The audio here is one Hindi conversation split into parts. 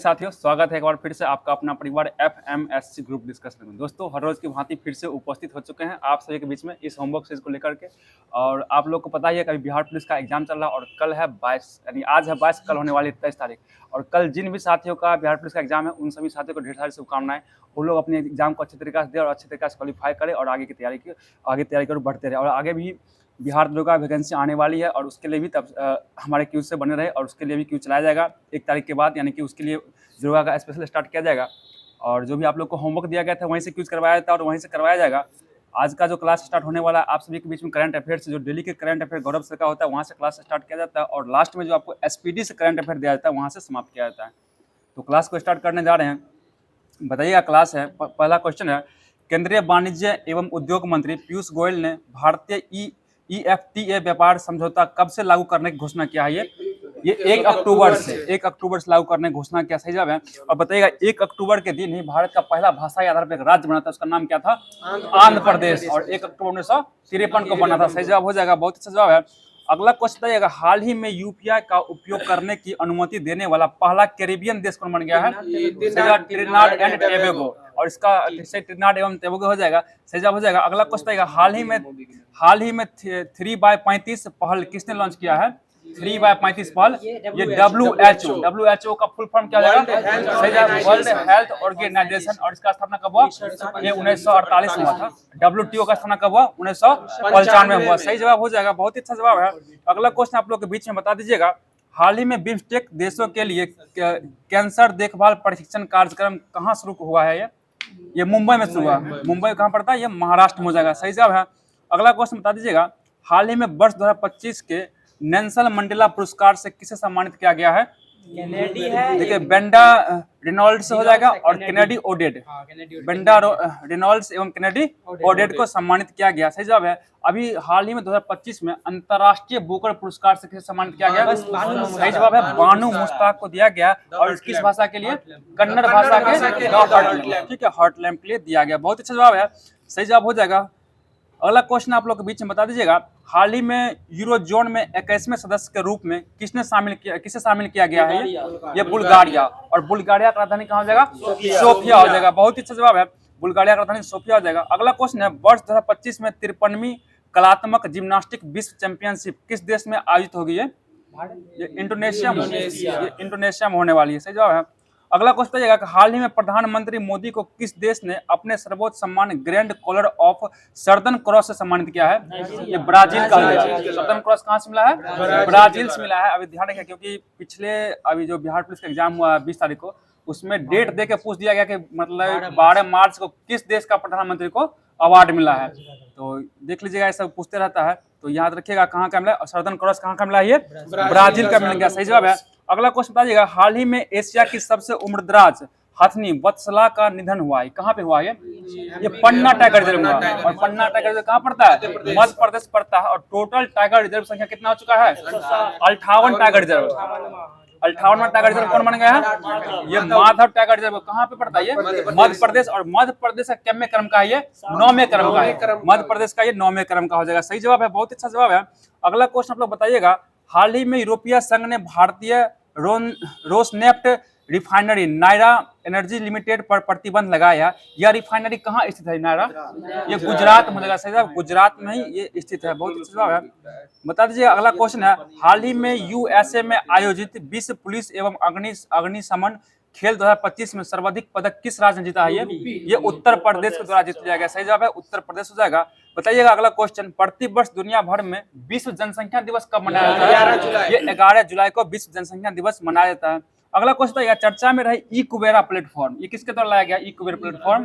साथियों, स्वागत है एक बार फिर से आपका अपना परिवार FMSC ग्रुप डिस्कशन में। दोस्तों, हर रोज की भांति फिर से उपस्थित हो चुके हैं आप सभी के बीच में इस होमवर्क सीरीज को लेकर के। और आप लोग को पता ही है कि बिहार पुलिस का एग्जाम चल रहा है और कल है 22, यानी आज है 22, कल होने वाली 23 तारीख। और कल जिन भी साथियों का बिहार पुलिस का एग्जाम है उन सभी साथियों को ढेर सारी शुभकामनाएं। वो लोग अपने एग्जाम को अच्छे तरीके से दें और अच्छे तरीके से क्वालिफाई करें और आगे तैयारी कर बढ़ते रहे। और आगे भी बिहार दरोगा का वैकेंसी आने वाली है और उसके लिए भी तब हमारे क्यूज से बने रहे और उसके लिए भी क्यूज चलाया जाएगा 1 तारीख के बाद, यानी कि उसके लिए दरोगा का स्पेशल स्टार्ट किया जाएगा। और जो भी आप लोग को होमवर्क दिया गया था वहीं से क्यूज करवाया जाता है और वहीं से करवाया जाएगा। आज का जो क्लास स्टार्ट होने वाला है आप सभी के बीच में करंट अफेयर्स, जो डेली के करंट अफेयर गौरव सर का होता है वहाँ से क्लास स्टार्ट किया जाता है और लास्ट में जो आपको SPD से करंट अफेयर दिया जाता है वहाँ से समाप्त किया जाता है। तो क्लास को स्टार्ट करने जा रहे हैं। बताइएगा, क्लास है। पहला क्वेश्चन है, केंद्रीय वाणिज्य एवं उद्योग मंत्री पीयूष गोयल ने भारतीय EFTA व्यापार समझौता कब से लागू करने की घोषणा किया है? ये 1 अक्टूबर से लागू करने की घोषणा किया। सही जवाब है। और बताइएगा, 1 अक्टूबर के दिन ही भारत का पहला भाषाई आधार पर एक राज्य बना था, उसका नाम क्या था? आंध्र प्रदेश। और 1 अक्टूबर 1953 को बना था। सही जवाब हो जाएगा, बहुत अच्छा जवाब है। अगला क्वेश्चन बताइएगा, हाल ही में UPI का उपयोग करने की अनुमति देने वाला पहला कैरिबियन देश कौन बन गया है? Trinidad and Tobago. और इसका ट्रिनिडाड एवं टोबैगो हो जाएगा। सही जवाब हो जाएगा। अगला क्वेश्चन आएगा, हाल ही में 3x35 पहल किसने लॉन्च किया है? 3x35 पहल ये WHO का फुल फॉर्म क्या हो जाएगा? सही जवाब, वर्ल्ड हेल्थ ऑर्गेनाइजेशन। और इसका स्थापना कब हुआ? ये 1948 में हुआ था। WTO का स्थापना कब हुआ? 1995 में हुआ। सही जवाब हो जाएगा, बहुत अच्छा जवाब है। अगला क्वेश्चन आप लोग के बीच में बता दीजिएगा, हाल ही में बिम्स्टेक देशों के लिए कैंसर देखभाल प्रशिक्षण कार्यक्रम कहाँ शुरू हुआ है? ये मुंबई में शुरू हुआ। मुंबई कहाँ पड़ता है? ये महाराष्ट्र में हो जाएगा। सही जवाब है। अगला क्वेश्चन बता दीजिएगा, हाल ही में वर्ष 2025 के नेल्सन मंडेला पुरस्कार से किसे सम्मानित किया गया है? देखिए, बेंडा रेनॉल्ड्स हो जाएगा और केनेडी ओडेड। बेंडा रेनॉल्ड्स एवं केनेडी ओडेड को सम्मानित किया गया। सही जवाब है। अभी हाल ही में 2025 में अंतर्राष्ट्रीय बुकर पुरस्कार से किसे सम्मानित किया गया? सही जवाब है, बानू मुश्ताक को दिया गया। और किस भाषा के लिए? कन्नड़ भाषा के, ठीक है, हॉट लैम्प के लिए दिया गया। बहुत अच्छा जवाब है, सही जवाब हो जाएगा। अगला क्वेश्चन आप लोग के बीच में बता दीजिएगा, हाल ही में यूरोजोन में 21वें सदस्य के रूप में किसे शामिल किया गया है? ये बुल्गारिया। और बुल्गारिया का राजधानी कहाँ हो जाएगा? सोफिया हो जाएगा। बहुत अच्छा जवाब है, बुल्गारिया का राजधानी सोफिया हो जाएगा। अगला क्वेश्चन है, वर्ष 2025 में 53वीं कलात्मक जिम्नास्टिक विश्व चैंपियनशिप किस देश में आयोजित होगी? ये इंडोनेशिया में होने वाली है। सही जवाब है। अगला क्वेश्चन बताइएगा कि हाल ही में प्रधानमंत्री मोदी को किस देश ने अपने सर्वोच्च सम्मान Grand Collar of Southern Cross से सम्मानित किया है? ये ब्राजील का है। सर्दर्न क्रॉस कहाँ से मिला है? ब्राजील से मिला है। अभी ध्यान रखिए, क्योंकि पिछले अभी जो बिहार पुलिस का एग्जाम हुआ 20 तारीख को, उसमें डेट दे के पूछ दिया गया कि मतलब 12 मार्च को किस देश का प्रधानमंत्री को अवार्ड मिला है। तो देख लीजिएगा, ये सब पूछते रहता है, तो याद रखिएगा कहाँ का मिला है। सर्दर्न क्रॉस कहाँ का मिला है? ये ब्राजील का मिल गया। सही जवाब है। अगला क्वेश्चन बताइएगा, हाल ही में एशिया की सबसे उम्रदराज हथनी वत्सला का निधन हुआ है, कहाँ पे हुआ है? ये पन्ना टाइगर रिजर्व हुआ। और पन्ना टाइगर रिजर्व कहाँ पड़ता है? मध्य प्रदेश पड़ता है। और टोटल टाइगर रिजर्व संख्या कितना हो चुका है? 58 टाइगर रिजर्व। 58वां टाइगर रिजर्व कौन बन गया है? ये माधव टाइगर रिजर्व कहाँ पे पड़ता है? ये मध्य प्रदेश। और मध्य प्रदेश का कितने क्रम का है? ये 9वें क्रम का है। मध्य प्रदेश का ये 9वें क्रम का हो जाएगा। सही जवाब है, बहुत अच्छा जवाब है। अगला क्वेश्चन आप लोग बताइएगा, हाल ही में यूरोपीय संघ ने भारतीय Rosneft refinery Nayara Energy Limited पर प्रतिबंध लगाया। यह रिफाइनरी कहाँ स्थित है? नायरा ये गुजरात में लगा। सही जवाब, गुजरात में ही ये स्थित है। बहुत अच्छा जवाब है, बता दीजिए। अगला क्वेश्चन है, हाल ही में USA में आयोजित विश्व पुलिस एवं अग्निशमन खेल 2025 में सर्वाधिक पदक किस राज्य ने जीता है? ये उत्तर प्रदेश के द्वारा जीत लिया गया। सही जवाब है, उत्तर प्रदेश हो जाएगा। बताइएगा अगला क्वेश्चन, प्रतिवर्ष दुनिया भर में विश्व जनसंख्या दिवस कब मनाया जाता है? ये 11 जुलाई को विश्व जनसंख्या दिवस मनाया जाता है। अगला क्वेश्चन है, चर्चा में रहे ई कुबेरा प्लेटफॉर्म, ये किसके द्वारा लाया गया? ई कुबेर प्लेटफॉर्म।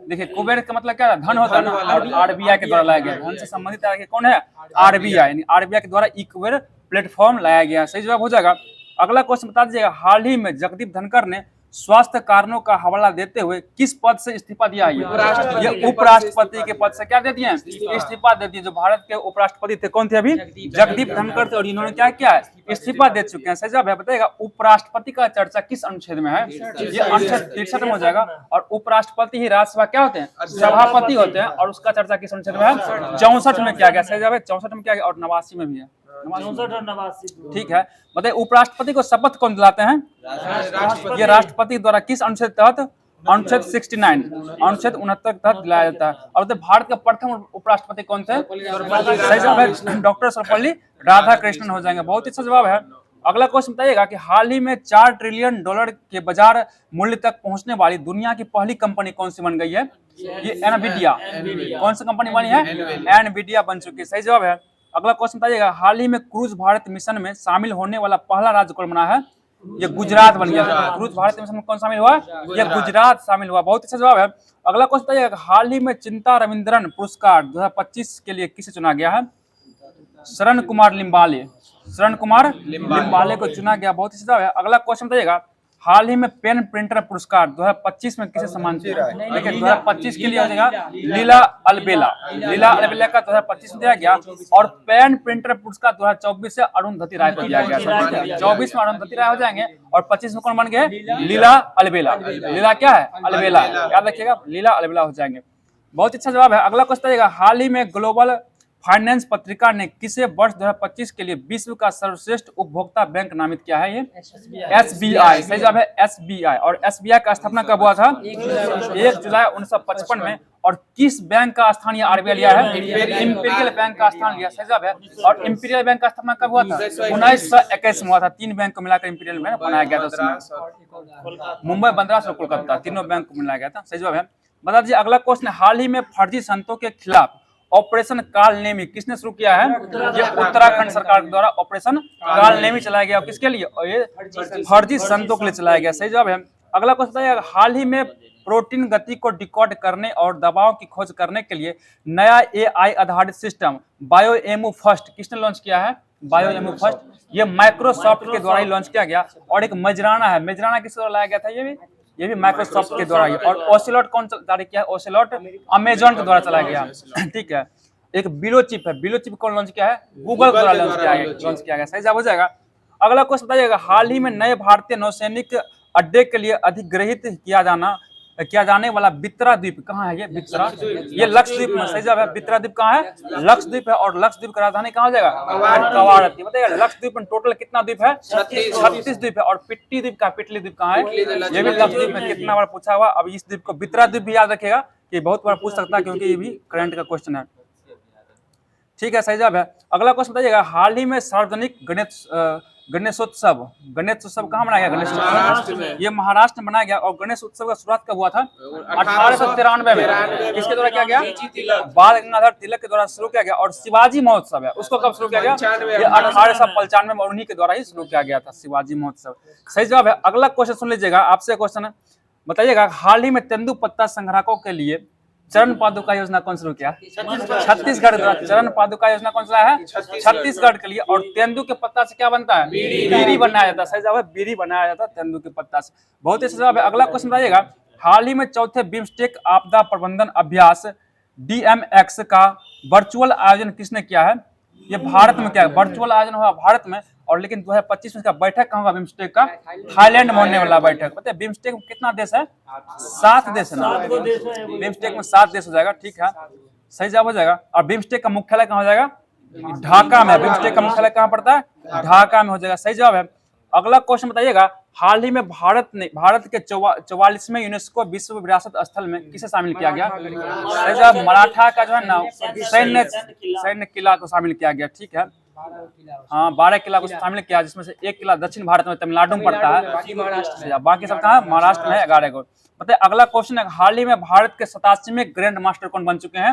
देखिए, कुबेर का मतलब क्या है? धन होता है ना। और RBI के द्वारा लाया गया। धन से संबंधित कौन है? RBI, यानी RBI के द्वारा ई कुबेर प्लेटफॉर्म लाया गया। सही जवाब हो जाएगा। अगला क्वेश्चन बता दीजिएगा, हाल ही में जगदीप धनखड़ ने स्वास्थ्य कारणों का हवाला देते हुए किस पद से इस्तीफा दिया है? ये उपराष्ट्रपति के पद से क्या दे दिए? इस्तीफा दे दिए। जो भारत के उपराष्ट्रपति थे कौन थे अभी? जगदीप धनखड़ थे। और इन्होंने क्या किया है? इस्तीफा दे चुके हैं। सही जवाब है। बताइएगा, उपराष्ट्रपति का चर्चा किस अनुच्छेद में है? ये अनुच्छेद 63 में हो जाएगा। और उपराष्ट्रपति ही राज्यसभा क्या होते हैं? सभापति होते हैं। और उसका चर्चा किस अनुच्छेद में है? 64 में किया गया। सही जवाब है, 64 में किया गया। और 89 में भी है। ठीक है, बताइए उपराष्ट्रपति को शपथ कौन दिलाते हैं? ये राष्ट्रपति द्वारा किस अनुच्छेद के तहत? अनुच्छेद 69, अनुच्छेद 69 के तहत दिलाया जाता है। और भारत के प्रथम उपराष्ट्रपति कौन थे? सही जवाब है डॉक्टर सर्वपल्ली राधाकृष्णन हो जाएंगे। बहुत अच्छा जवाब है। अगला क्वेश्चन बताइएगा कि हाल ही में $4 ट्रिलियन के बाजार मूल्य तक पहुंचने वाली दुनिया की पहली कंपनी कौन सी बन गई है? ये एनवीडिया। कौन सी कंपनी बनी है? एनवीडिया बन चुकी है। सही जवाब है। अगला क्वेश्चन बताइएगा हाल ही में क्रूज भारत मिशन में शामिल होने वाला पहला राज्य कौन बना है? ये गुजरात बन गया। क्रूज भारत मिशन में कौन शामिल हुआ? ये गुजरात शामिल हुआ। बहुत अच्छा जवाब है। अगला क्वेश्चन बताइएगा हाल ही में चिंता रविंद्रन पुरस्कार 2025 के लिए किसे चुना गया है? शरण कुमार लिम्बाले। शरण कुमार लिम्बाले को चुना गया। बहुत अच्छा जवाब है। अगला क्वेश्चन बताइएगा हाल ही में पेन प्रिंटर पुरस्कार 2025 में किसे सम्मानित किया? देखिए 2025 के लिए हो जाएगा लीला अलबेला। लीला अलबेला का 2025 में दिया गया। और पेन प्रिंटर पुरस्कार 2024 से अरुंधति राय को दिया गया। 24 में अरुंधति राय हो जाएंगे और 25 में कौन बन गए? लीला अलबेला। लीला क्या है? अलबेला। याद रखिएगा लीला अलबेला हो जाएंगे। बहुत अच्छा जवाब है। अगला क्वेश्चन आएगा हाल ही में ग्लोबल फाइनेंस पत्रिका ने किसे वर्ष 2025 के लिए विश्व का सर्वश्रेष्ठ उपभोक्ता बैंक नामित किया है? ये SBI। सही जवाब है SBI। और SBI का स्थापना कब हुआ था? 1 जुलाई 1955 में। और किस बैंक का स्थान ये RBI लिया है? इंपीरियल बैंक का स्थान लिया। सही जवाब है। और इंपीरियल बैंक का स्थापना कब हुआ था? 1921 में हुआ था। 3 बैंक को मिलाकर इंपीरियल बैंक बनाया गया था। मुंबई, बंदरास और कोलकाता तीनों बैंक को मिलाया गया था। सही जवाब है। बता दीजिए अगला क्वेश्चन हाल ही में फर्जी संतों के खिलाफ ऑपरेशन कालनेमी किसने शुरू किया है? ये उत्तराखंड सरकार द्वारा ऑपरेशन कालनेमी चलाया गया। किसके लिए? ये फर्जी संतों के लिए चलाया गया। सही जवाब है। अगला क्वेश्चन बताइए हाल ही में प्रोटीन गति को डिकोड करने और दवाओं की खोज करने के लिए नया AI आधारित सिस्टम बायोएमो फर्स्ट किसने लॉन्च किया है? बायोएमो फर्स्ट ये माइक्रोसॉफ्ट के द्वारा ही लॉन्च किया गया। और एक मजराना है। मजराना किसके द्वारा लाया गया था? ये भी माइक्रोसॉफ्ट के द्वारा ही। और ओसेलोट कौन जारी किया है? ओसेलोट अमेजॉन के द्वारा चलाया गया। ठीक है। एक बिलो चिप है। बिलो चिप कौन लॉन्च किया है? गूगल द्वारा लॉन्च किया गया। सही जवाब हो जाएगा। अगला क्वेश्चन बताइएगा हाल ही में नए भारतीय नौसैनिक अड्डे के लिए अधिग्रहित किया जाने वाला बित्रा द्वीप कहाँ है? ये बित्रा, ये लक्षद्वीप में। सही जवाब है। बित्रा द्वीप कहाँ है? लक्षद्वीप है। और लक्षद्वीप का राजधानी कहाँ हो जाएगा? कवारत्ती। बताइए लक्षद्वीप में टोटल कितना द्वीप है? 36 द्वीप है। और पिट्टी द्वीप कहाँ है? ये भी लक्षद्वीप में कितना बार पूछा हुआ। अब इस द्वीप को बित्रा द्वीप भी याद रखेगा कि बहुत बार पूछ सकता है क्योंकि ये भी करंट का क्वेश्चन है। ठीक है। सही जवाब है। अगला क्वेश्चन बताइएगा हाल ही में सार्वजनिक गणेशोत्सव कहाँ मनाया गया? गणेशोत्सव ये महाराष्ट्र में मनाया गया। और गणेश उत्सव का शुरुआत कब हुआ था? 1893 में। किसके द्वारा किया गया? बाल गंगाधर तिलक के द्वारा शुरू किया गया। और शिवाजी महोत्सव है उसको कब शुरू किया गया? ये 1895 में उन्हीं के द्वारा ही शुरू किया गया था शिवाजी महोत्सव। सही जवाब है। अगला क्वेश्चन सुन लीजिएगा। आपसे क्वेश्चन बताइएगा हाल ही में तेंदुपत्ता संग्राहकों के लिए चरण पादुका योजना कौन शुरू किया? छत्तीसगढ़ द्वारा चरण पादुका योजना कौन चलाया है? छत्तीसगढ़ के लिए। और तेंदू के पत्ता से क्या बनता है? बीड़ी बनाया जाता है। सही जवाब है बीड़ी बनाया जाता है तेंदू के पत्ता से। बहुत ही अच्छा जवाब है। अगला क्वेश्चन बताइएगा हाल ही में चौथे बिम्स्टेक आपदा प्रबंधन अभ्यास DMX का वर्चुअल आयोजन किसने किया है? ये भारत में क्या है? वर्चुअल आयोजन हुआ भारत में। और लेकिन 2025 में इसका बैठक कहाँ होगा? बिम्स्टेक का थाईलैंड में होने वाला बैठक। पता है बिम्स्टेक में कितना देश है? 7 देश है ना। बिम्स्टेक में 7 देश हो जाएगा। ठीक है। सही जवाब हो जाएगा। और बिम्स्टेक का मुख्यालय कहाँ हो जाएगा? ढाका में। बिम्स्टेक का मुख्यालय कहाँ पड़ता है? ढाका में हो जाएगा। सही जवाब है। अगला क्वेश्चन बताइएगा हाल ही में भारत के 44वें यूनेस्को विश्व विरासत स्थल में किसे शामिल किया गया? सही जवाब मराठा का जो है ना सैन्य किला को शामिल किया गया। ठीक है। हाँ 12 किला को शामिल किया जिसमें से 1 किला दक्षिण भारत में तमिलनाडु में पड़ता है। बाकी सब कहाँ? महाराष्ट्र में है 11 को। बताइए अगला क्वेश्चन है हाल ही में भारत के 87वें ग्रैंड मास्टर कौन बन चुके हैं?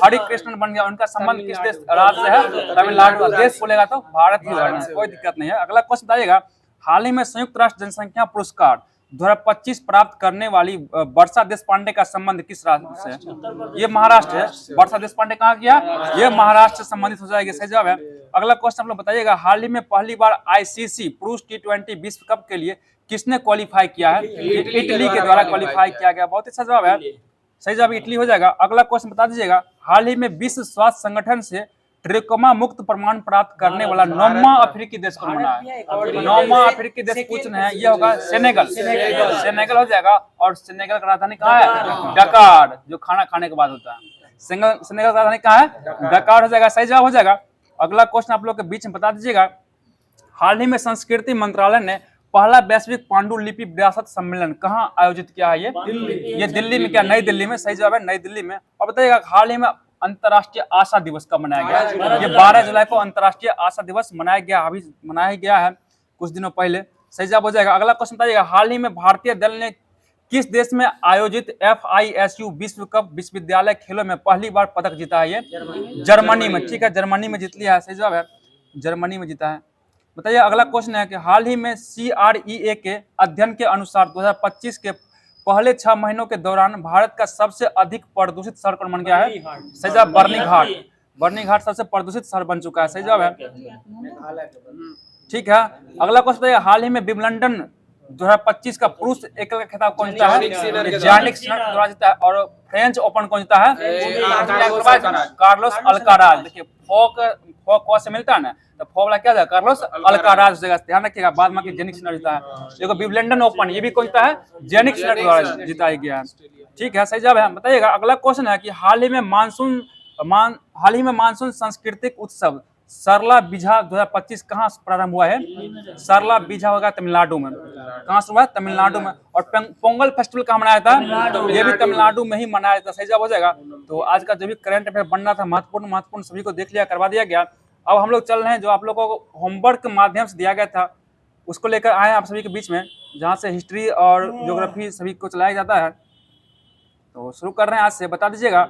हरिकृष्णन बन गया। उनका संबंध किस देश राज्य से है? तमिलनाडु। देश बोलेगा तो भारत ही होगा, कोई दिक्कत नहीं है। अगला क्वेश्चन बताइएगा हाल ही में संयुक्त राष्ट्र जनसंख्या पुरस्कार 2025 प्राप्त करने वाली वर्षा देशपांडे का संबंध किस राज्य से है? ये महाराष्ट्र है। वर्षा देशपांडे कहाँ किया? ये महाराष्ट्र से संबंधित हो जाएगी। सही जवाब है। अगला क्वेश्चन आप लोग बताइएगा हाल ही में पहली बार ICC पुरुष T20 विश्व कप के लिए किसने क्वालिफाई किया है? इटली के द्वारा क्वालिफाई किया गया। बहुत अच्छा जवाब है। सही जवाब इटली हो जाएगा। अगला क्वेश्चन बता दीजिएगा हाल ही में विश्व स्वास्थ्य संगठन से ट्रिकोमा मुक्त प्रमाण प्राप्त करने वाला 9वां अफ्रीकी देश कौन बना है? 9वां अफ्रीकी देश पूछ रहे हैं। ये होगा सेनेगल हो जाएगा। और सेनेगल का राजधानी कहाँ है? डकार, जो खाना खाने के बाद होता है। सेनेगल का राजधानी कहाँ है? डकार हो जाएगा। सही जवाब हो जाएगा। अगला क्वेश्चन आप लोग के बीच में बता दीजिएगा हाल ही में संस्कृति मंत्रालय ने पहला वैश्विक पांडुलिपि विरासत सम्मेलन कहाँ आयोजित किया है? ये दिल्ली में, क्या नई दिल्ली में? सही जवाब है नई दिल्ली में। और बताइएगा हाल ही में अंतर्राष्ट्रीय आशा दिवस कब मनाया गया? ये 12 जुलाई को अंतर्राष्ट्रीय आशा दिवस मनाया गया, अभी मनाया गया है कुछ दिनों पहले। सही जवाब हो जाएगा। अगला क्वेश्चन बताइएगा, हाल ही में भारतीय दल ने किस देश में आयोजित FISU विश्व कप विश्वविद्यालय खेलों में पहली बार पदक जीता है? ये जर्मनी में। ठीक है, जर्मनी में जीत लिया है। सही जवाब है जर्मनी में जीता है। बताइए अगला क्वेश्चन है कि हाल ही में CREA के अध्ययन के अनुसार 2025 के पहले 6 महीनों के दौरान भारत का सबसे अधिक प्रदूषित शहर कौन बन गया है? सही जवाब बर्नी घाट। बर्नी घाट सबसे प्रदूषित शहर बन चुका है। सही जवाब है। ठीक है, अगला क्वेश्चन है, हाल ही में विंबलडन 2025 का पुरुष एकल का खिताब कौन जीता है? जानिक सिनर द्वारा जीता है। और फ्रेंच ओपन कौन जीता है? Carlos Alcaraz. देखिए फो से मिलता है ना, तो फो वाला क्या जाएगा? कार्लोस अल्काराज जगह, ध्यान रखिएगा। बाद में जेनिक सिनर जीता है। देखो विंबलडन ओपन ये भी कौन जीता है? जेनिक सिनर द्वारा जीता गया है। ठीक है, सही जवाब है। बताइएगा अगला क्वेश्चन है कि हाल ही में मानसून सांस्कृतिक उत्सव सरला बीजा 2025 कहाँ प्रारंभ हुआ है? सरला बीजा होगा तमिलनाडु में। कहाँ से हुआ? तमिलनाडु में। और पोंगल फेस्टिवल कहाँ मनाया था? ये भी तमिलनाडु में ही मनाया था। सही जवाब हो जाएगा। तो आज का जो भी करंट अफेयर बनना था महत्वपूर्ण सभी को देख लिया, करवा दिया गया। अब हम लोग चल रहे हैं, जो आप लोगों को होमवर्क के माध्यम से दिया गया था उसको लेकर आए आप सभी के बीच में, जहाँ से हिस्ट्री और ज्योग्राफी सभी को चलाया जाता है। तो शुरू कर रहे हैं आज से। बता दीजिएगा,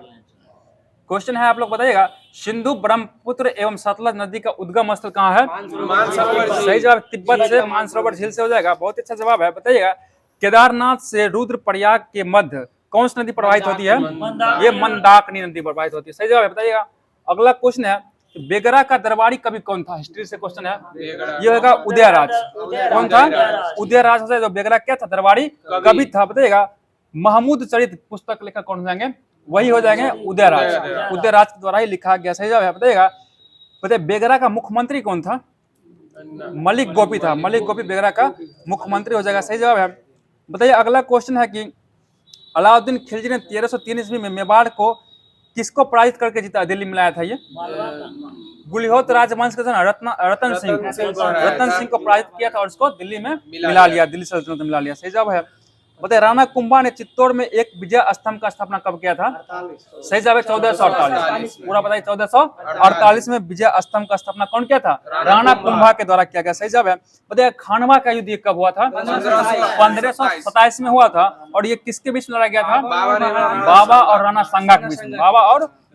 क्वेश्चन है आप लोग बताइएगा, सिंधु ब्रह्मपुत्र एवं सतलज नदी का उद्गम स्थल कहाँ है? सही जवाब तिब्बत से मानसरोवर झील से हो जाएगा। बहुत अच्छा जवाब है। बताइएगा केदारनाथ से रुद्रप्रयाग के मध्य कौन सी नदी प्रवाहित होती है? ये मंदाकिनी नदी प्रवाहित होती है। सही जवाब है। बताइएगा अगला क्वेश्चन है, बेगरा का दरबारी कवि कौन था? हिस्ट्री से क्वेश्चन है। ये होगा उदयराज। कौन था? उदयराज। जो बेगरा क्या था? दरबारी कवि था। बताइएगा महमूद चरित पुस्तक लेखक कौन हो जाएंगे? वही हो जाएंगे उदयराज। उदयराज के द्वारा ही लिखा गया। सही जवाब है। बताइएगा बेगरा का मुख्यमंत्री कौन था? मलिक गोपी था। मलिक गोपी बेगरा का मुख्यमंत्री हो जाएगा। सही जवाब है। बताइए अगला क्वेश्चन है कि अलाउद्दीन खिलजी ने 1303 ईस्वी में मेवाड़ को किसको पराजित करके जीता? दिल्ली में लाया था ये गुलिहोत राजवंश के रतन सिंह को पराजित किया था और उसको दिल्ली में मिला लिया, दिल्ली सल्तनत में मिला लिया। सही जवाब है। बताइए राणा कुंभा ने चित्तौड़ में एक विजय स्तंभ का स्थापना कब किया था? सही जवाब है 1448। पूरा बताइए 1448 में विजय स्तंभ का स्थापना कौन किया था? राणा कुंभा के द्वारा किया गया। सही जवाब है। बताइए खानवा का युद्ध कब हुआ था? 1527 में हुआ था। और ये किसके बीच में लड़ा गया था? बाबा और राणा सांगा के बीच में।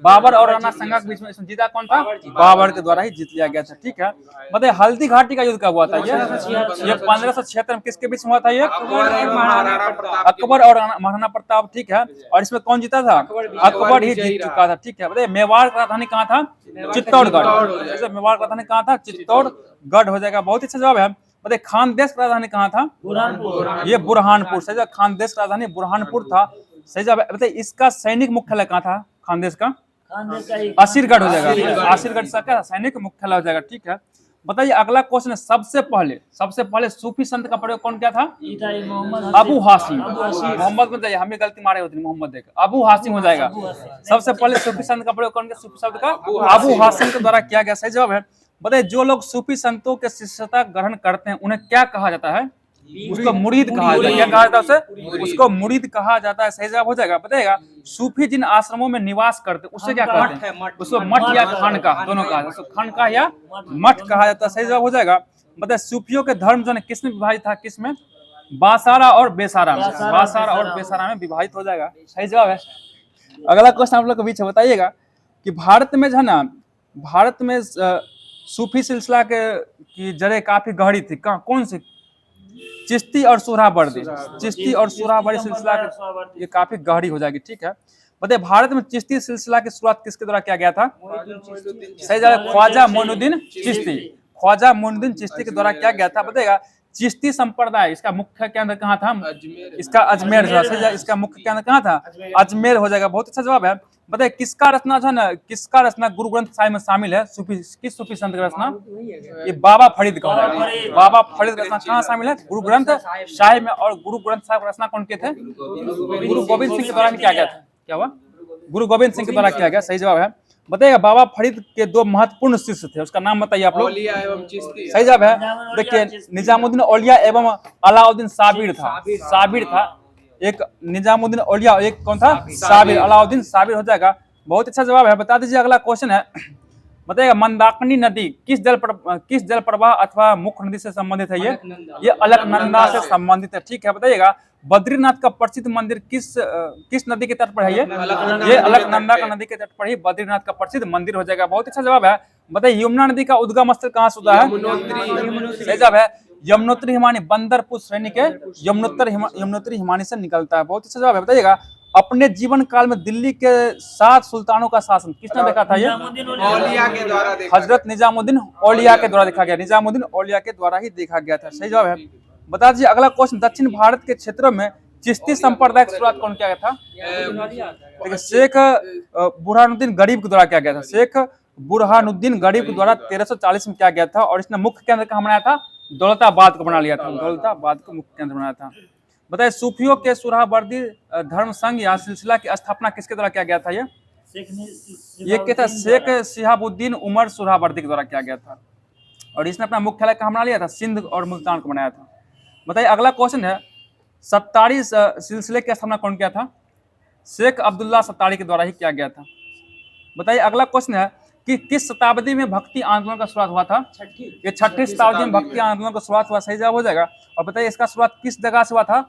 बाबर और राणा सांगा के बीच में इसमें जीता कौन था? बाबर के द्वारा ही जीत लिया गया था। ठीक है, बताइए हल्दी घाटी का युद्ध कब हुआ था? ये 1576 में किसके बीच में हुआ था? ये अकबर और महाराणा प्रताप। ठीक है, और इसमें कौन जीता था? अकबर ही जीत चुका था। ठीक है, बताइए मेवाड़ का राजधानी कहाँ था? चित्तौड़गढ़। मेवाड़ का राजधानी कहाँ था? चित्तौड़गढ़ हो जाएगा। बहुत अच्छा जवाब है। बताइए खानदेश का राजधानी कहाँ था? ये बुरहानपुर। सही जवाब, खानदेश का राजधानी बुरहानपुर था। सही जवाब है। बताइए इसका सैनिक मुख्यालय कहाँ था? खानदेश का असीरगढ़ हो जाएगा। असीरगढ़ का क्या सैनिक मुख्यालय हो जाएगा। ठीक है, बताइए अगला क्वेश्चन है, सबसे पहले सूफी संत का प्रयोग कौन किया था? अबू हासिम। मोहम्मद में जाइए, हमें गलती मारे होती मोहम्मद देख, अबू हासिम हो जाएगा। सबसे पहले सूफी संत का प्रयोग कौन किया? सूफी शब्द का अबू हासिम के द्वारा किया गया। सही जवाब है। बताइए जो लोग सूफी संतों के शिष्यता ग्रहण करते हैं उन्हें क्या कहा जाता है? उसको मुरीद कहा जाता है। क्या कहा जाता है उसे? उसको मुरीद कहा जाता है। सही जवाब हो जाएगा। बताइएगा सूफी जिन आश्रमों में निवास करते हैं उसे क्या कहते हैं? उसको मठ या खानका दोनों कहा जाता है। खानका या मठ कहा जाता है। सही जवाब हो जाएगा। बताइए सूफियों के धर्म जो है किसमें विभाजित था? किसमें? बासारा और बेसारा में। बासारा और बेसारा में विभाजित हो जाएगा। सही जवाब है। अगला क्वेश्चन आप लोग के बीच बताइएगा कि भारत में जो है ना, भारत में सूफी सिलसिला की जड़ें काफी गहरी थी। कौन सी? चिश्ती और सुहरावर्दी। चिश्ती और सुहरावर्दी सिलसिला ये काफी गहरी हो जाएगी। ठीक है, बताइए भारत में चिश्ती सिलसिला की शुरुआत किसके द्वारा किया गया था? सही जगह ख्वाजा मोइनुद्दीन चिश्ती। ख्वाजा मोइनुद्दीन चिश्ती के द्वारा किया गया था। बताइएगा चिश्ती संप्रदाय इसका मुख्य केंद्र कहाँ था? इसका अजमेर। इसका मुख्य केंद्र कहाँ था? अजमेर हो जाएगा। बहुत अच्छा जवाब है। बताइए किसका रचना जो है ना, किसका रचना गुरु ग्रंथ साहिब में शामिल है? किस सूफी संत का रचना? ये बाबा फरीद का हो जाएगा। बाबा फरीद रचना कहाँ शामिल है? गुरु ग्रंथ साहिब में। और गुरु ग्रंथ साहिब का रचना कौन के थे? गुरु गोविंद सिंह के द्वारा किया गया था। क्या हुआ? गुरु गोविंद सिंह के द्वारा किया गया। सही जवाब है। बताइएगा बाबा फरीद के दो महत्वपूर्ण शिष्य थे, उसका नाम बताइए आप लोग। औलिया एवं चिश्ती। सही जवाब है। देखिए निजामुद्दीन औलिया एवं अलाउद्दीन साबिर था, साबिर था एक, निजामुद्दीन औलिया, एक कौन था? साबिर, अलाउद्दीन साबिर हो जाएगा। बहुत अच्छा जवाब है। बता दीजिए अगला क्वेश्चन है, बताइएगा मंदाकिनी नदी किस जल प्रवाह अथवा मुख्य नदी से संबंधित है? ये अलकनंदा से संबंधित है। ठीक है, बताइएगा बद्रीनाथ का प्रसिद्ध मंदिर किस नदी के तट पर है? ये अलकनंदा का नदी के तट पर ही बद्रीनाथ का प्रसिद्ध मंदिर हो जाएगा। बहुत अच्छा जवाब है। बताइए यमुना नदी का उद्गम स्थल कहाँ से होता है? सही जवाब है यमुनोत्री हिमानी, बंदरपुर श्रेणी के यमुनोत्री हिमानी से निकलता है। बहुत अच्छा जवाब है। बताइएगा अपने जीवन काल में दिल्ली के 7 सुल्तानों का शासन किसने देखा था? ये औलिया के द्वारा देखा हजरत निजामुद्दीन औलिया के द्वारा देखा गया, निजामुद्दीन औलिया के द्वारा ही देखा गया था। सही जवाब है। बता दीजिए अगला क्वेश्चन, दक्षिण भारत के क्षेत्रों में चिश्ती संप्रदाय की शुरुआत कौन किया गया था? देखिए शेख बुरहानुद्दीन गरीब के द्वारा किया गया था। शेख बुरहानुद्दीन गरीब के द्वारा 1340 में किया गया था और इसने मुख्य केंद्र कहाँ बनाया था? दौलताबाद को बना लिया था, दौलताबाद को मुख्य केंद्र बनाया था। बताइए सूफियों के सुहरावर्दी धर्म संघ या सिलसिला की स्थापना किसके द्वारा किया गया था? ये क्या था? शेख शिहाबुद्दीन उमर सुहरावर्दी के द्वारा किया गया था और इसने अपना मुख्यालय कहाँ बना लिया था? सिंध और मुल्तान को बनाया था। बताइए अगला क्वेश्चन है, सत्तारी सिलसिले की स्थापना कौन किया था? शेख अब्दुल्ला सत्तारी के द्वारा ही किया गया था। बताइए अगला क्वेश्चन है कि किस शताब्दी में भक्ति आंदोलन का शुरुआत हुआ था? ये 6ठी शताब्दी में भक्ति आंदोलन का शुरुआत हुआ। सही जवाब हो जाएगा। और बताइए इसका शुरुआत किस जगह से हुआ था?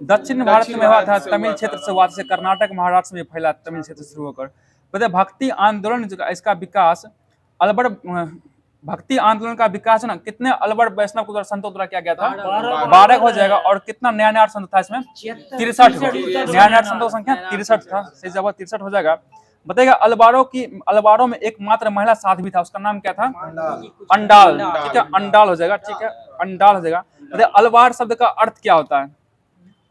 दक्षिण भारत में हुआ था, तमिल क्षेत्र से हुआ था। कर्नाटक महाराष्ट्र में फैला, तमिल क्षेत्र से शुरू होकर। बताइए भक्ति आंदोलन इसका विकास अलबड़ भक्ति आंदोलन का विकास है ना, कितने अलबड़ वैष्णव को संतों द्वारा किया गया था? 12 हो जाएगा। और कितना नया नया संत था इसमें? 63 नया नया संतों की संख्या 63 था। सही जवाब 63 हो जाएगा। बताइएगा अलवारों में एकमात्र महिला साध्वी भी था, उसका नाम क्या था? अंडाल। ठीक है, अंडाल हो जाएगा। ठीक है, अंडाल हो जाएगा। बताइए अलवार शब्द का अर्थ क्या होता है?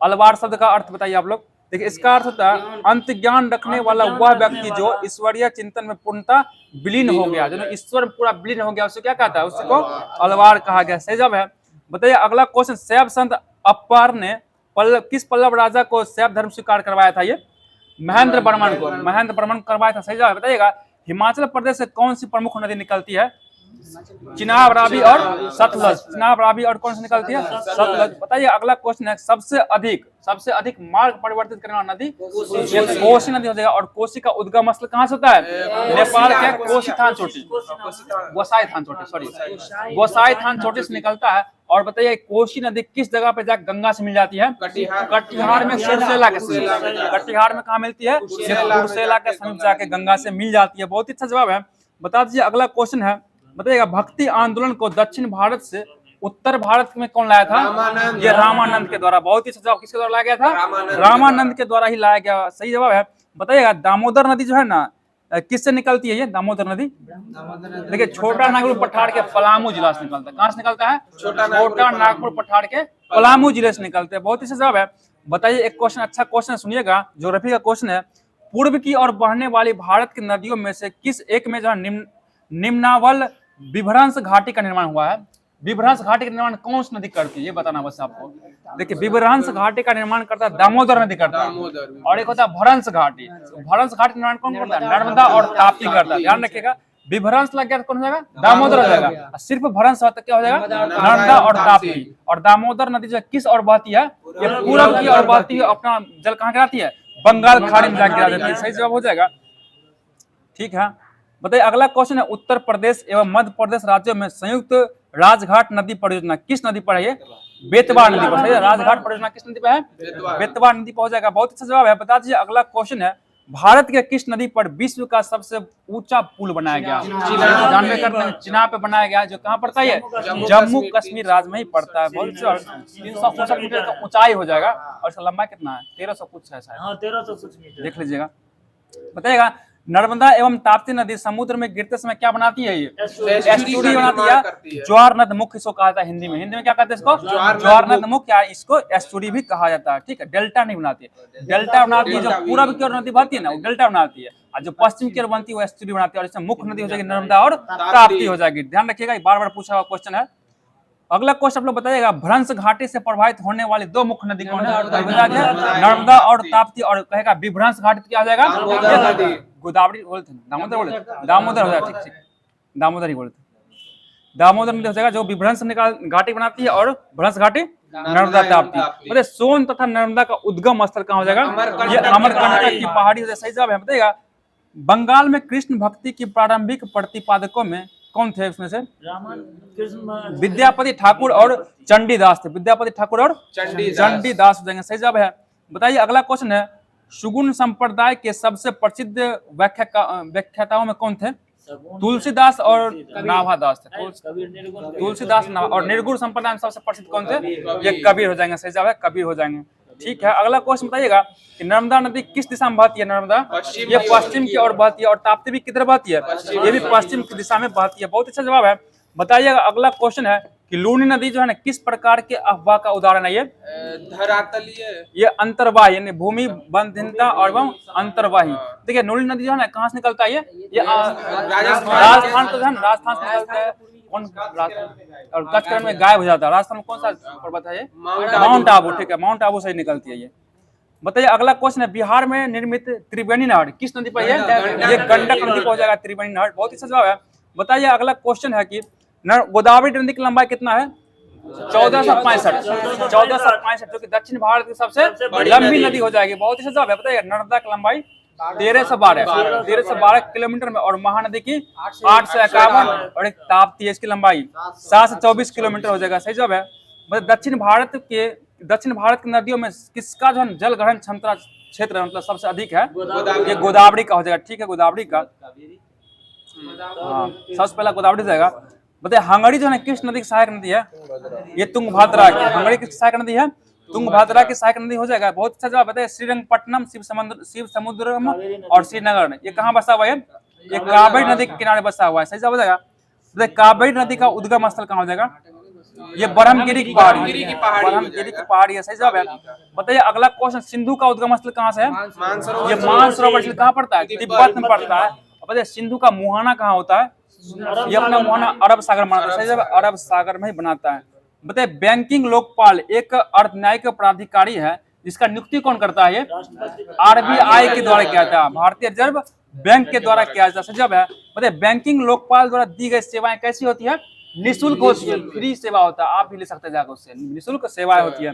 अलवार शब्द का अर्थ बताइए आप लोग। देखिए इसका अर्थ होता है अंत ज्ञान रखने वाला वह व्यक्ति जो ईश्वरीय चिंतन में पूर्णतः विलीन हो गया, जो ईश्वर पूरा विलीन हो गया, उसे क्या कहता है? उसको अलवार कहा गया। सही जवाब है। बताइए अगला क्वेश्चन, शैव संत अपार ने किस पल्लव राजा को शैव धर्म स्वीकार करवाया था? ये महेंद्र वर्मन को, महेंद्र वर्मन करवाया था। सही जवाब बताइएगा हिमाचल प्रदेश से कौन सी प्रमुख नदी निकलती है? चिनाब, रावी और सतलज। चिनाब, रावी और कौन सी निकलती है? सतलज। बताइए अगला क्वेश्चन है, सबसे अधिक मार्ग परिवर्तित करने वाली नदी? कोसी नदी हो जाएगा। और कोसी का उद्गम स्थल कहाँ से होता है? नेपाल के कोसीथान चोटी, गोसाई थान चोटी, सॉरी गोसाई थान चोटी से निकलता है। और बताइए कोसी नदी किस जगह पे जाकर गंगा से मिल जाती है? कटिहार में, कुर्सेला के समीप। कटिहार में कहाँ मिलती है? कुर्सेला के समीप जाके गंगा से मिल जाती है। बहुत अच्छा जवाब है। बता दीजिए अगला क्वेश्चन है, बताइएगा भक्ति आंदोलन को दक्षिण भारत से उत्तर भारत में कौन लाया था? ये रामानंद के द्वारा। बहुत ही अच्छा जवाब, किसके द्वारा लाया गया था? रामानंद के द्वारा ही लाया गया। सही जवाब है। बताइएगा दामोदर नदी जो है ना, किससे निकलती है? ये दामोदर नदी देखिए छोटा नागपुर पठार के पलामू जिला से निकलता है। कहाँ से निकलता है? छोटा नागपुर पठार के पलामू जिले से निकलते हैं। बहुत ही अच्छा जवाब है। बताइए एक क्वेश्चन, अच्छा क्वेश्चन सुनिएगा, ज्योग्राफी का क्वेश्चन है, पूर्व की ओर बहने वाली भारत की नदियों में से किस एक में जो निम्नावल विभ्रंश घाटी का निर्माण हुआ है? विभ्रंश घाटी का निर्माण कौन सी नदी करती है? ये बताना बस आपको। देखिए विभ्रंश घाटी का निर्माण करता है दामोदर नदी करता है, और एक होता है भ्रंश घाटी। भ्रंश घाटी निर्माण कौन करता है? नर्मदा और ताप्ती करता है। ध्यान रखिएगा विभ्रंश लग गया तो कौन हो जाएगा? दामोदर हो जाएगा। सिर्फ भ्रंश होता क्या हो जाएगा? नर्मदा और ताप्ती। और दामोदर नदी जो किस ओर बहती है? ये पूरब की ओर बहती है। अपना जल कहाँ गिराती है? बंगाल खाड़ी में जाकर गिरा देती है। सही जवाब हो जाएगा। ठीक है, बताइए अगला क्वेश्चन है, उत्तर प्रदेश एवं मध्य प्रदेश राज्यों में संयुक्त राजघाट नदी परियोजना किस नदी पर है? ये बेतवा नदी पर। सही है, राजघाट परियोजना किस नदी पर है? बेतवा नदी पर हो जाएगा। बहुत अच्छा जवाब है। बता दीजिए अगला क्वेश्चन है, भारत के किस नदी पर विश्व का सबसे ऊंचा पुल बनाया गया? जानवे करते हैं चिनाब पे बनाया गया, जो कहाँ पड़ता है? जम्मू कश्मीर राज्य में ही पड़ता है। बहुत 365 मीटर का ऊंचाई हो जाएगा। और इसका लंबाई कितना है? 1300 कुछ है शायद, 1300 कुछ मीटर, देख लीजिएगा। बताइएगा नर्मदा एवं ताप्ती नदी समुद्र में गिरते समय क्या बनाती है? ये एस्चुरी बनाती है। ज्वार नद मुख इसको कहा जाता है हिंदी में। हिंदी में क्या कहते हैं इसको? ज्वार नद मुख, या इसको एस्चुरी भी कहा जाता है। ठीक है, डेल्टा नहीं बनाती है। डेल्टा बनाती है जो पूरब की ओर नदी बहती है ना, वो डेल्टा बनाती है, और जो पश्चिम की ओर बनती है वो एस्चुरी बनाती है। और इसमें मुख्य नदी हो जाएगी नर्मदा और ताप्ती हो जाएगी। ध्यान रखिएगा, बार बार पूछा हुआ क्वेश्चन है। अगला क्वेश्चन आप लोग बताइएगा, भ्रंश घाटी से प्रभावित होने वाली दो मुख्य नदी कौन है? नर्मदा और ताप्ती। और कहेगा विभ्रंश घाटी क्या हो जाएगा? गोदावरी बोलते हैं, दामोदर बोलते, दामोदर हो जाएगा, ठीक ठीक, दामोदर ही बोलते, दामोदर नदी हो जाएगा जो विभ्रंश निकाल घाटी बनाती है और भ्रंश घाटी नर्मदा ताप्ती। मतलब सोन तथा नर्मदा का उद्गम स्थल कहाँ हो जाएगा, ये अमरकंटक की पहाड़ी हो जाएगा। सही जवाब है, बताइएगा बंगाल में कृष्ण भक्ति की प्रारंभिक प्रतिपादकों में कौन थे उसमें से, विद्यापति ठाकुर और चंडीदास थे, विद्यापति ठाकुर और चंडीदास हो जाएंगे। सही जवाब है। बताइए अगला क्वेश्चन है, सुगुण संप्रदाय के सबसे प्रसिद्ध व्याख्याताओं में कौन थे, तुलसीदास और नाभादास थे, तुलसीदास और निर्गुण संप्रदाय में सबसे प्रसिद्ध कौन थे, ये कबीर हो जाएंगे। सही जवाब है, कबीर हो जाएंगे। ठीक है, अगला क्वेश्चन बताइएगा कि नर्मदा नदी किस दिशा में बहती है, नर्मदा ये पश्चिम की ओर बहती है, और ताप्ती भी किधर बहती है, ये भी पश्चिम की दिशा में बहती है। बहुत अच्छा जवाब है। बताइएगा अगला क्वेश्चन है कि लूनी नदी जो है ना किस प्रकार के अफवाह का उदाहरण है, ये धरातलीय, ये अंतर्वाही यानी भूमि बंधनता और एवं अंतर्वाही। देखिए लूनी नदी जो है ना कहाँ से निकलता है, ये राजस्थान को, राजस्थान से निकलता है, कौन और कच्छ में गायब हो जाता है। राजस्थान में कौन सा पर्वत है, ये माउंट आबू, ठीक है, माउंट आबू से निकलती है ये। बताइए अगला क्वेश्चन है, बिहार में निर्मित त्रिवेणी नहर किस नदी पर है, ये गंडक नदी पर हो जाएगा त्रिवेणी नहर। बहुत ही अच्छा जवाब है। बताइए अगला क्वेश्चन है कि गोदावरी नदी की लंबाई कितना है, 1465 जो कि दक्षिण भारत की सबसे लंबी नदी हो जाएगी। बहुत ही अच्छा जवाब है। बताइए नर्मदा की लंबाई 1312 किलोमीटर में, और महानदी की 851, और एक ताप्ती है इसकी लंबाई 724 किलोमीटर हो जाएगा। सही जवाब है। मतलब दक्षिण भारत की नदियों में किसका जो है जल ग्रहण क्षमता क्षेत्र मतलब सबसे अधिक है, ये गोदावरी का हो जाएगा। ठीक है, गोदावरी का, हाँ सबसे पहला गोदावरी जाएगा। बताइए हंगरी जो है किस नदी की सहायक नदी है, ये तुंगभद्रा की, हंगरी की सहायक नदी है, तुंगभद्रा की सहायक नदी हो जाएगा। बहुत अच्छा जवाब। बताइए श्रीरंगपट्टनम, शिव समुद्रम और श्रीनगर ये कहाँ बसा हुआ है, ये कावेरी नदी के किनारे बसा हुआ है। सही जवाब हो जाएगा। बताइए कावेरी नदी का उद्गम स्थल कहाँ हो जाएगा, ये ब्रह्मगिरी की पहाड़ी, ब्रह्मगिरी की पहाड़ी है। सही जवाब है। बताइए अगला क्वेश्चन, सिंधु का उद्गम स्थल कहाँ से है, ये मानसरोवर कहाँ पड़ता है, तिब्बत में पड़ता है। बताइए सिंधु का मुहाना कहाँ होता है, ये अपना मुहाना अरब सागर बनाता है। सही जवाब, अरब सागर में ही बनाता है। बताइए बैंकिंग लोकपाल एक अर्धन्यायिक प्राधिकारी है जिसका नियुक्ति कौन करता है, ये आरबीआई के द्वारा किया जाता है, भारतीय रिजर्व बैंक के द्वारा किया जाता है। सही जवाब है। बताइए बैंकिंग लोकपाल द्वारा दी गई सेवाएं कैसी होती है, निःशुल्क होती है, फ्री सेवा होता है, आप भी ले सकते हैं जाकर उससे, निःशुल्क सेवाएं होती है।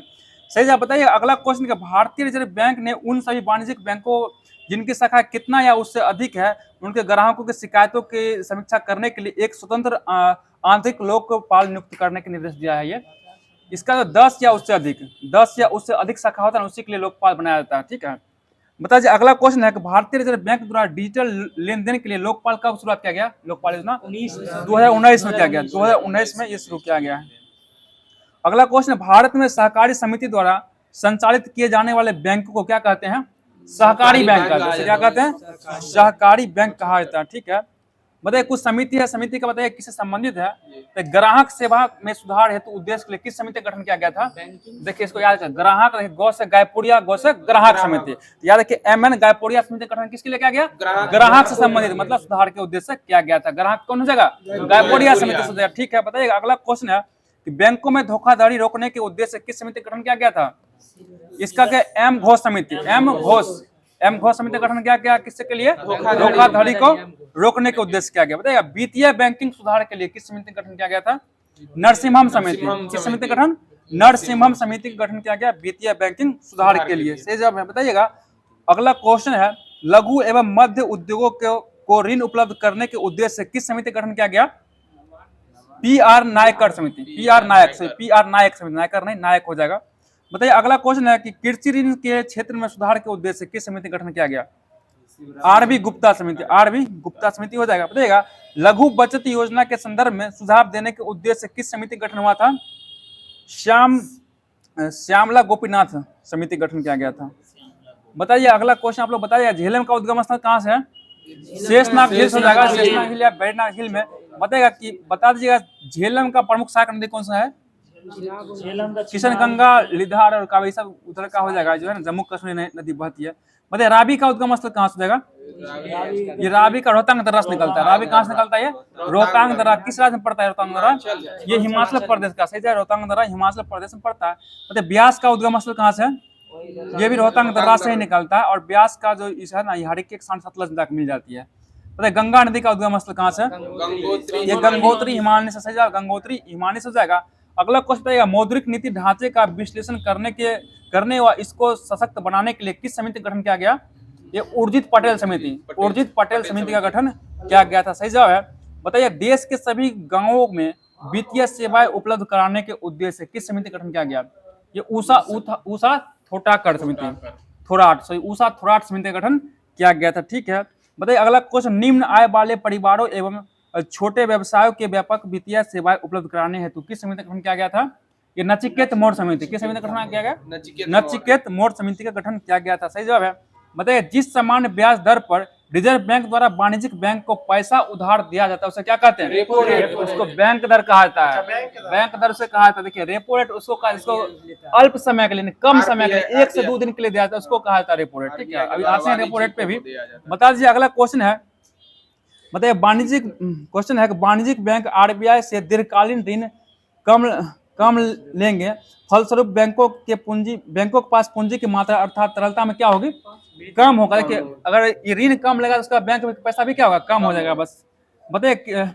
सही जवाब। बताइए अगला क्वेश्चन का, भारतीय रिजर्व बैंक ने उन सभी वाणिज्यिक बैंकों जिनकी शाखा कितना या उससे अधिक है उनके ग्राहकों की शिकायतों की समीक्षा करने के लिए एक स्वतंत्र आंतरिक लोकपाल नियुक्त करने के निर्देश दिया है। ये इसका 10 या उससे अधिक शाखा होता है उसी के लिए लोकपाल बनाया जाता है। ठीक है। बताइए अगला क्वेश्चन है कि भारतीय रिजर्व बैंक द्वारा डिजिटल लेन देन के लिए लोकपाल कब शुरुआत किया गया, लोकपाल योजना 2019 में किया गया, 2019 में ये शुरू किया गया है। अगला क्वेश्चन, भारत में सहकारी समिति द्वारा संचालित किए जाने वाले बैंकों को क्या कहते हैं, सहकारी बैंक कहते हैं। क्या कहते हैं, सहकारी बैंक कहा जाता है। ठीक है। बताइए कुछ समिति है, समिति का बताइए किससे संबंधित है, तो ग्राहक सेवा में सुधार हेतु उद्देश्य के लिए किस समिति का गठन किया गया था। देखिए इसको याद करें, ग्राहक गौ से गायपुरिया, गौ से ग्राहक समिति, याद रखिए MN गायपुरिया समिति का गठन किसके लिए किया गया, ग्राहक से संबंधित मतलब सुधार के उद्देश्य से किया गया था। ग्राहक कौन हो जाएगा, गायपुरिया समिति से। ठीक है। बताइए अगला क्वेश्चन है कि बैंकों में धोखाधड़ी रोकने के उद्देश्य से किस समिति का गठन किया गया था, इसका क्या M घोष समिति, M घोष समिति का गठन किया गया किससे के लिए, धोखाधड़ी को रोकने के उद्देश्य किया गया। बताइए वित्तीय बैंकिंग सुधार के लिए किस समिति का गठन किया गया था, नरसिम्हम समिति। किस समिति का गठन, नरसिम्हम समिति का गठन किया गया वित्तीय बैंकिंग सुधार के लिए। सही जवाब है। बताइएगा अगला क्वेश्चन है, लघु एवं मध्य उद्योगों को ऋण उपलब्ध करने के उद्देश्य से किस समिति का गठन किया गया, PR नायकर समिति, PR नायक समिति, नायकर नहीं नायक हो जाएगा। बताइए अगला क्वेश्चन है कि कृषि ऋण के क्षेत्र में सुधार के उद्देश्य से किस समिति का गठन किया गया, RB गुप्ता समिति हो जाएगा। बताइएगा लघु बचत योजना के संदर्भ में सुझाव देने के उद्देश्य से किस समिति का गठन हुआ था, श्यामला गोपीनाथ समिति का गठन किया गया था। बताइए अगला क्वेश्चन आप लोग बताइए, झेलम का उद्गम स्थल कहाँ से है, शेषनाग हिल्स हो जाएगा, शेषनाग हिल या बैजनाथ हिल में। बताइएगा कि बता दीजिएगा झेलम का प्रमुख सहायक नदी कौन सा है, किशनगंगा, लिधार और कावेरी सब उधर का हो जाएगा, जो है ना जम्मू कश्मीर नदी बहती है। बताइए रावी का उद्गम स्थल कहाँ से हो जाएगा, ये रावी का रोहतांग दर्रा से निकलता है। रावी कहाँ से निकलता है, रोहतांग दर्रा किस राज्य में पड़ता है, रोहतांग दर्रा ये हिमाचल प्रदेश का। सही है, रोहतांग दर्रा हिमाचल प्रदेश में पड़ता है। बताइए ब्यास का उद्गम स्थल कहाँ से है, ये भी रोहतांग दर्रा से ही निकलता है। और ब्यास का जो इस है ना, ये हरिकेक सतलज तक मिल जाती है। पता है गंगा नदी का उद्गम स्थल कहाँ से? ये गंगोत्री हिमालय से सही जाएगा, गंगोत्री हिमालय से हो जाएगा। अगला क्वेश्चन बताइएगा, मौद्रिक नीति ढांचे का विश्लेषण करने व इसको सशक्त बनाने के लिए किस समिति का गठन किया गया? ये उर्जित पटेल समिति, उर्जित पटेल समिति का गठन किया गया था। सही जवाब है। बताइए देश के सभी गांवों में वित्तीय सेवाएं उपलब्ध कराने के उद्देश्य से किस समिति का गठन किया गया? ये ऊषा थोटाकर समिति, ऊषा थोराट समिति का गठन किया गया था। ठीक है। बताइए अगला क्वेश्चन, निम्न आय वाले परिवारों एवं छोटे व्यवसायों के व्यापक वित्तीय सेवाएं उपलब्ध कराने हेतु किस समिति का गठन किया गया था? ये नचिकेत मोड़ समिति। किस समिति का गठन किया गया? नचिकेत मोड़ समिति का गठन किया गया था। सही जवाब है। बताइए जिस सामान्य ब्याज दर पर रिजर्व बैंक द्वारा वाणिज्यिक बैंक को पैसा उधार दिया जाता है उसे क्या कहते हैं? Repo rate. उसको बैंक दर कहा जाता है। बैंक दर से कहा जाता है। देखिए रेपो रेट उसको अल्प समय के लिए, कम समय के लिए, 1 से 2 दिन के लिए दिया जाता है, उसको कहा जाता है रेपो रेट। ठीक है। अभी आते हैं रेपो रेट पे भी। बता दीजिए अगला क्वेश्चन है, बताइए वाणिज्यिक क्वेश्चन है कि वाणिज्यिक बैंक आरबीआई से दीर्घकालीन ऋण कम लेंगे, फलस्वरूप बैंकों के पास पूंजी की मात्रा अर्थात तरलता में क्या होगी? कम होगा। देखिए अगर ये ऋण कम लेगा तो उसका बैंक में पैसा भी क्या होगा? कम हो जाएगा। बस बताइए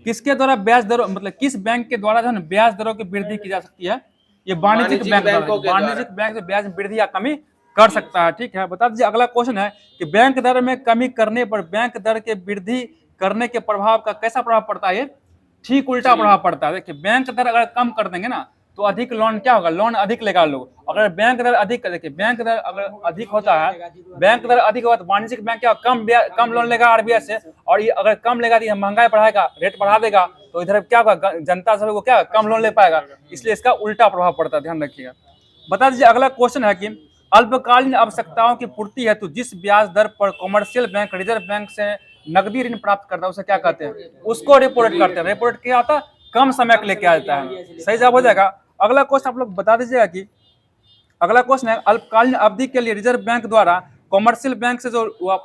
किसके द्वारा ब्याज दरों, मतलब किस बैंक के द्वारा जो है ब्याज दरों की वृद्धि की जा सकती है? ये वाणिज्यिक बैंक से ब्याज में वृद्धि या कमी कर सकता है। ठीक है। बता दीजिए अगला क्वेश्चन है कि बैंक दर में कमी करने पर बैंक दर के वृद्धि करने के प्रभाव का कैसा प्रभाव पड़ता है? ठीक उल्टा प्रभाव पड़ता है। देखिए बैंक दर अगर कम कर देंगे ना तो अधिक लोन क्या होगा? लोन अधिक लेगा लोग। अगर बैंक दर अधिक, देखिए बैंक दर अगर अधिक होता है, बैंक दर अधिक होगा तो वाणिज्यिक बैंक क्या कम लोन लेगा आरबीआई से, और ये अगर कम लेगा तो महंगाई बढ़ाएगा, रेट बढ़ा देगा, तो इधर क्या होगा? जनता सभी को क्या कम लोन ले पाएगा, इसलिए इसका उल्टा प्रभाव पड़ता है। ध्यान रखिएगा। बता दीजिए अगला क्वेश्चन है कि अल्पकालीन आवश्यकताओं की पूर्ति हेतु जिस ब्याज दर पर कॉमर्शियल बैंक रिजर्व बैंक से नकदी ऋण प्राप्त करता है उसे क्या कहते हैं? उसको रेपो रेट करते हैं। रेपो रेट क्या होता है? कम समय के लिए क्या जाता है। सही जवाब हो जाएगा। अगला क्वेश्चन आप लोग बता दीजिएगा कि अगला क्वेश्चन है अल्पकालीन अवधि के लिए रिजर्व बैंक द्वारा कॉमर्शियल बैंक से जो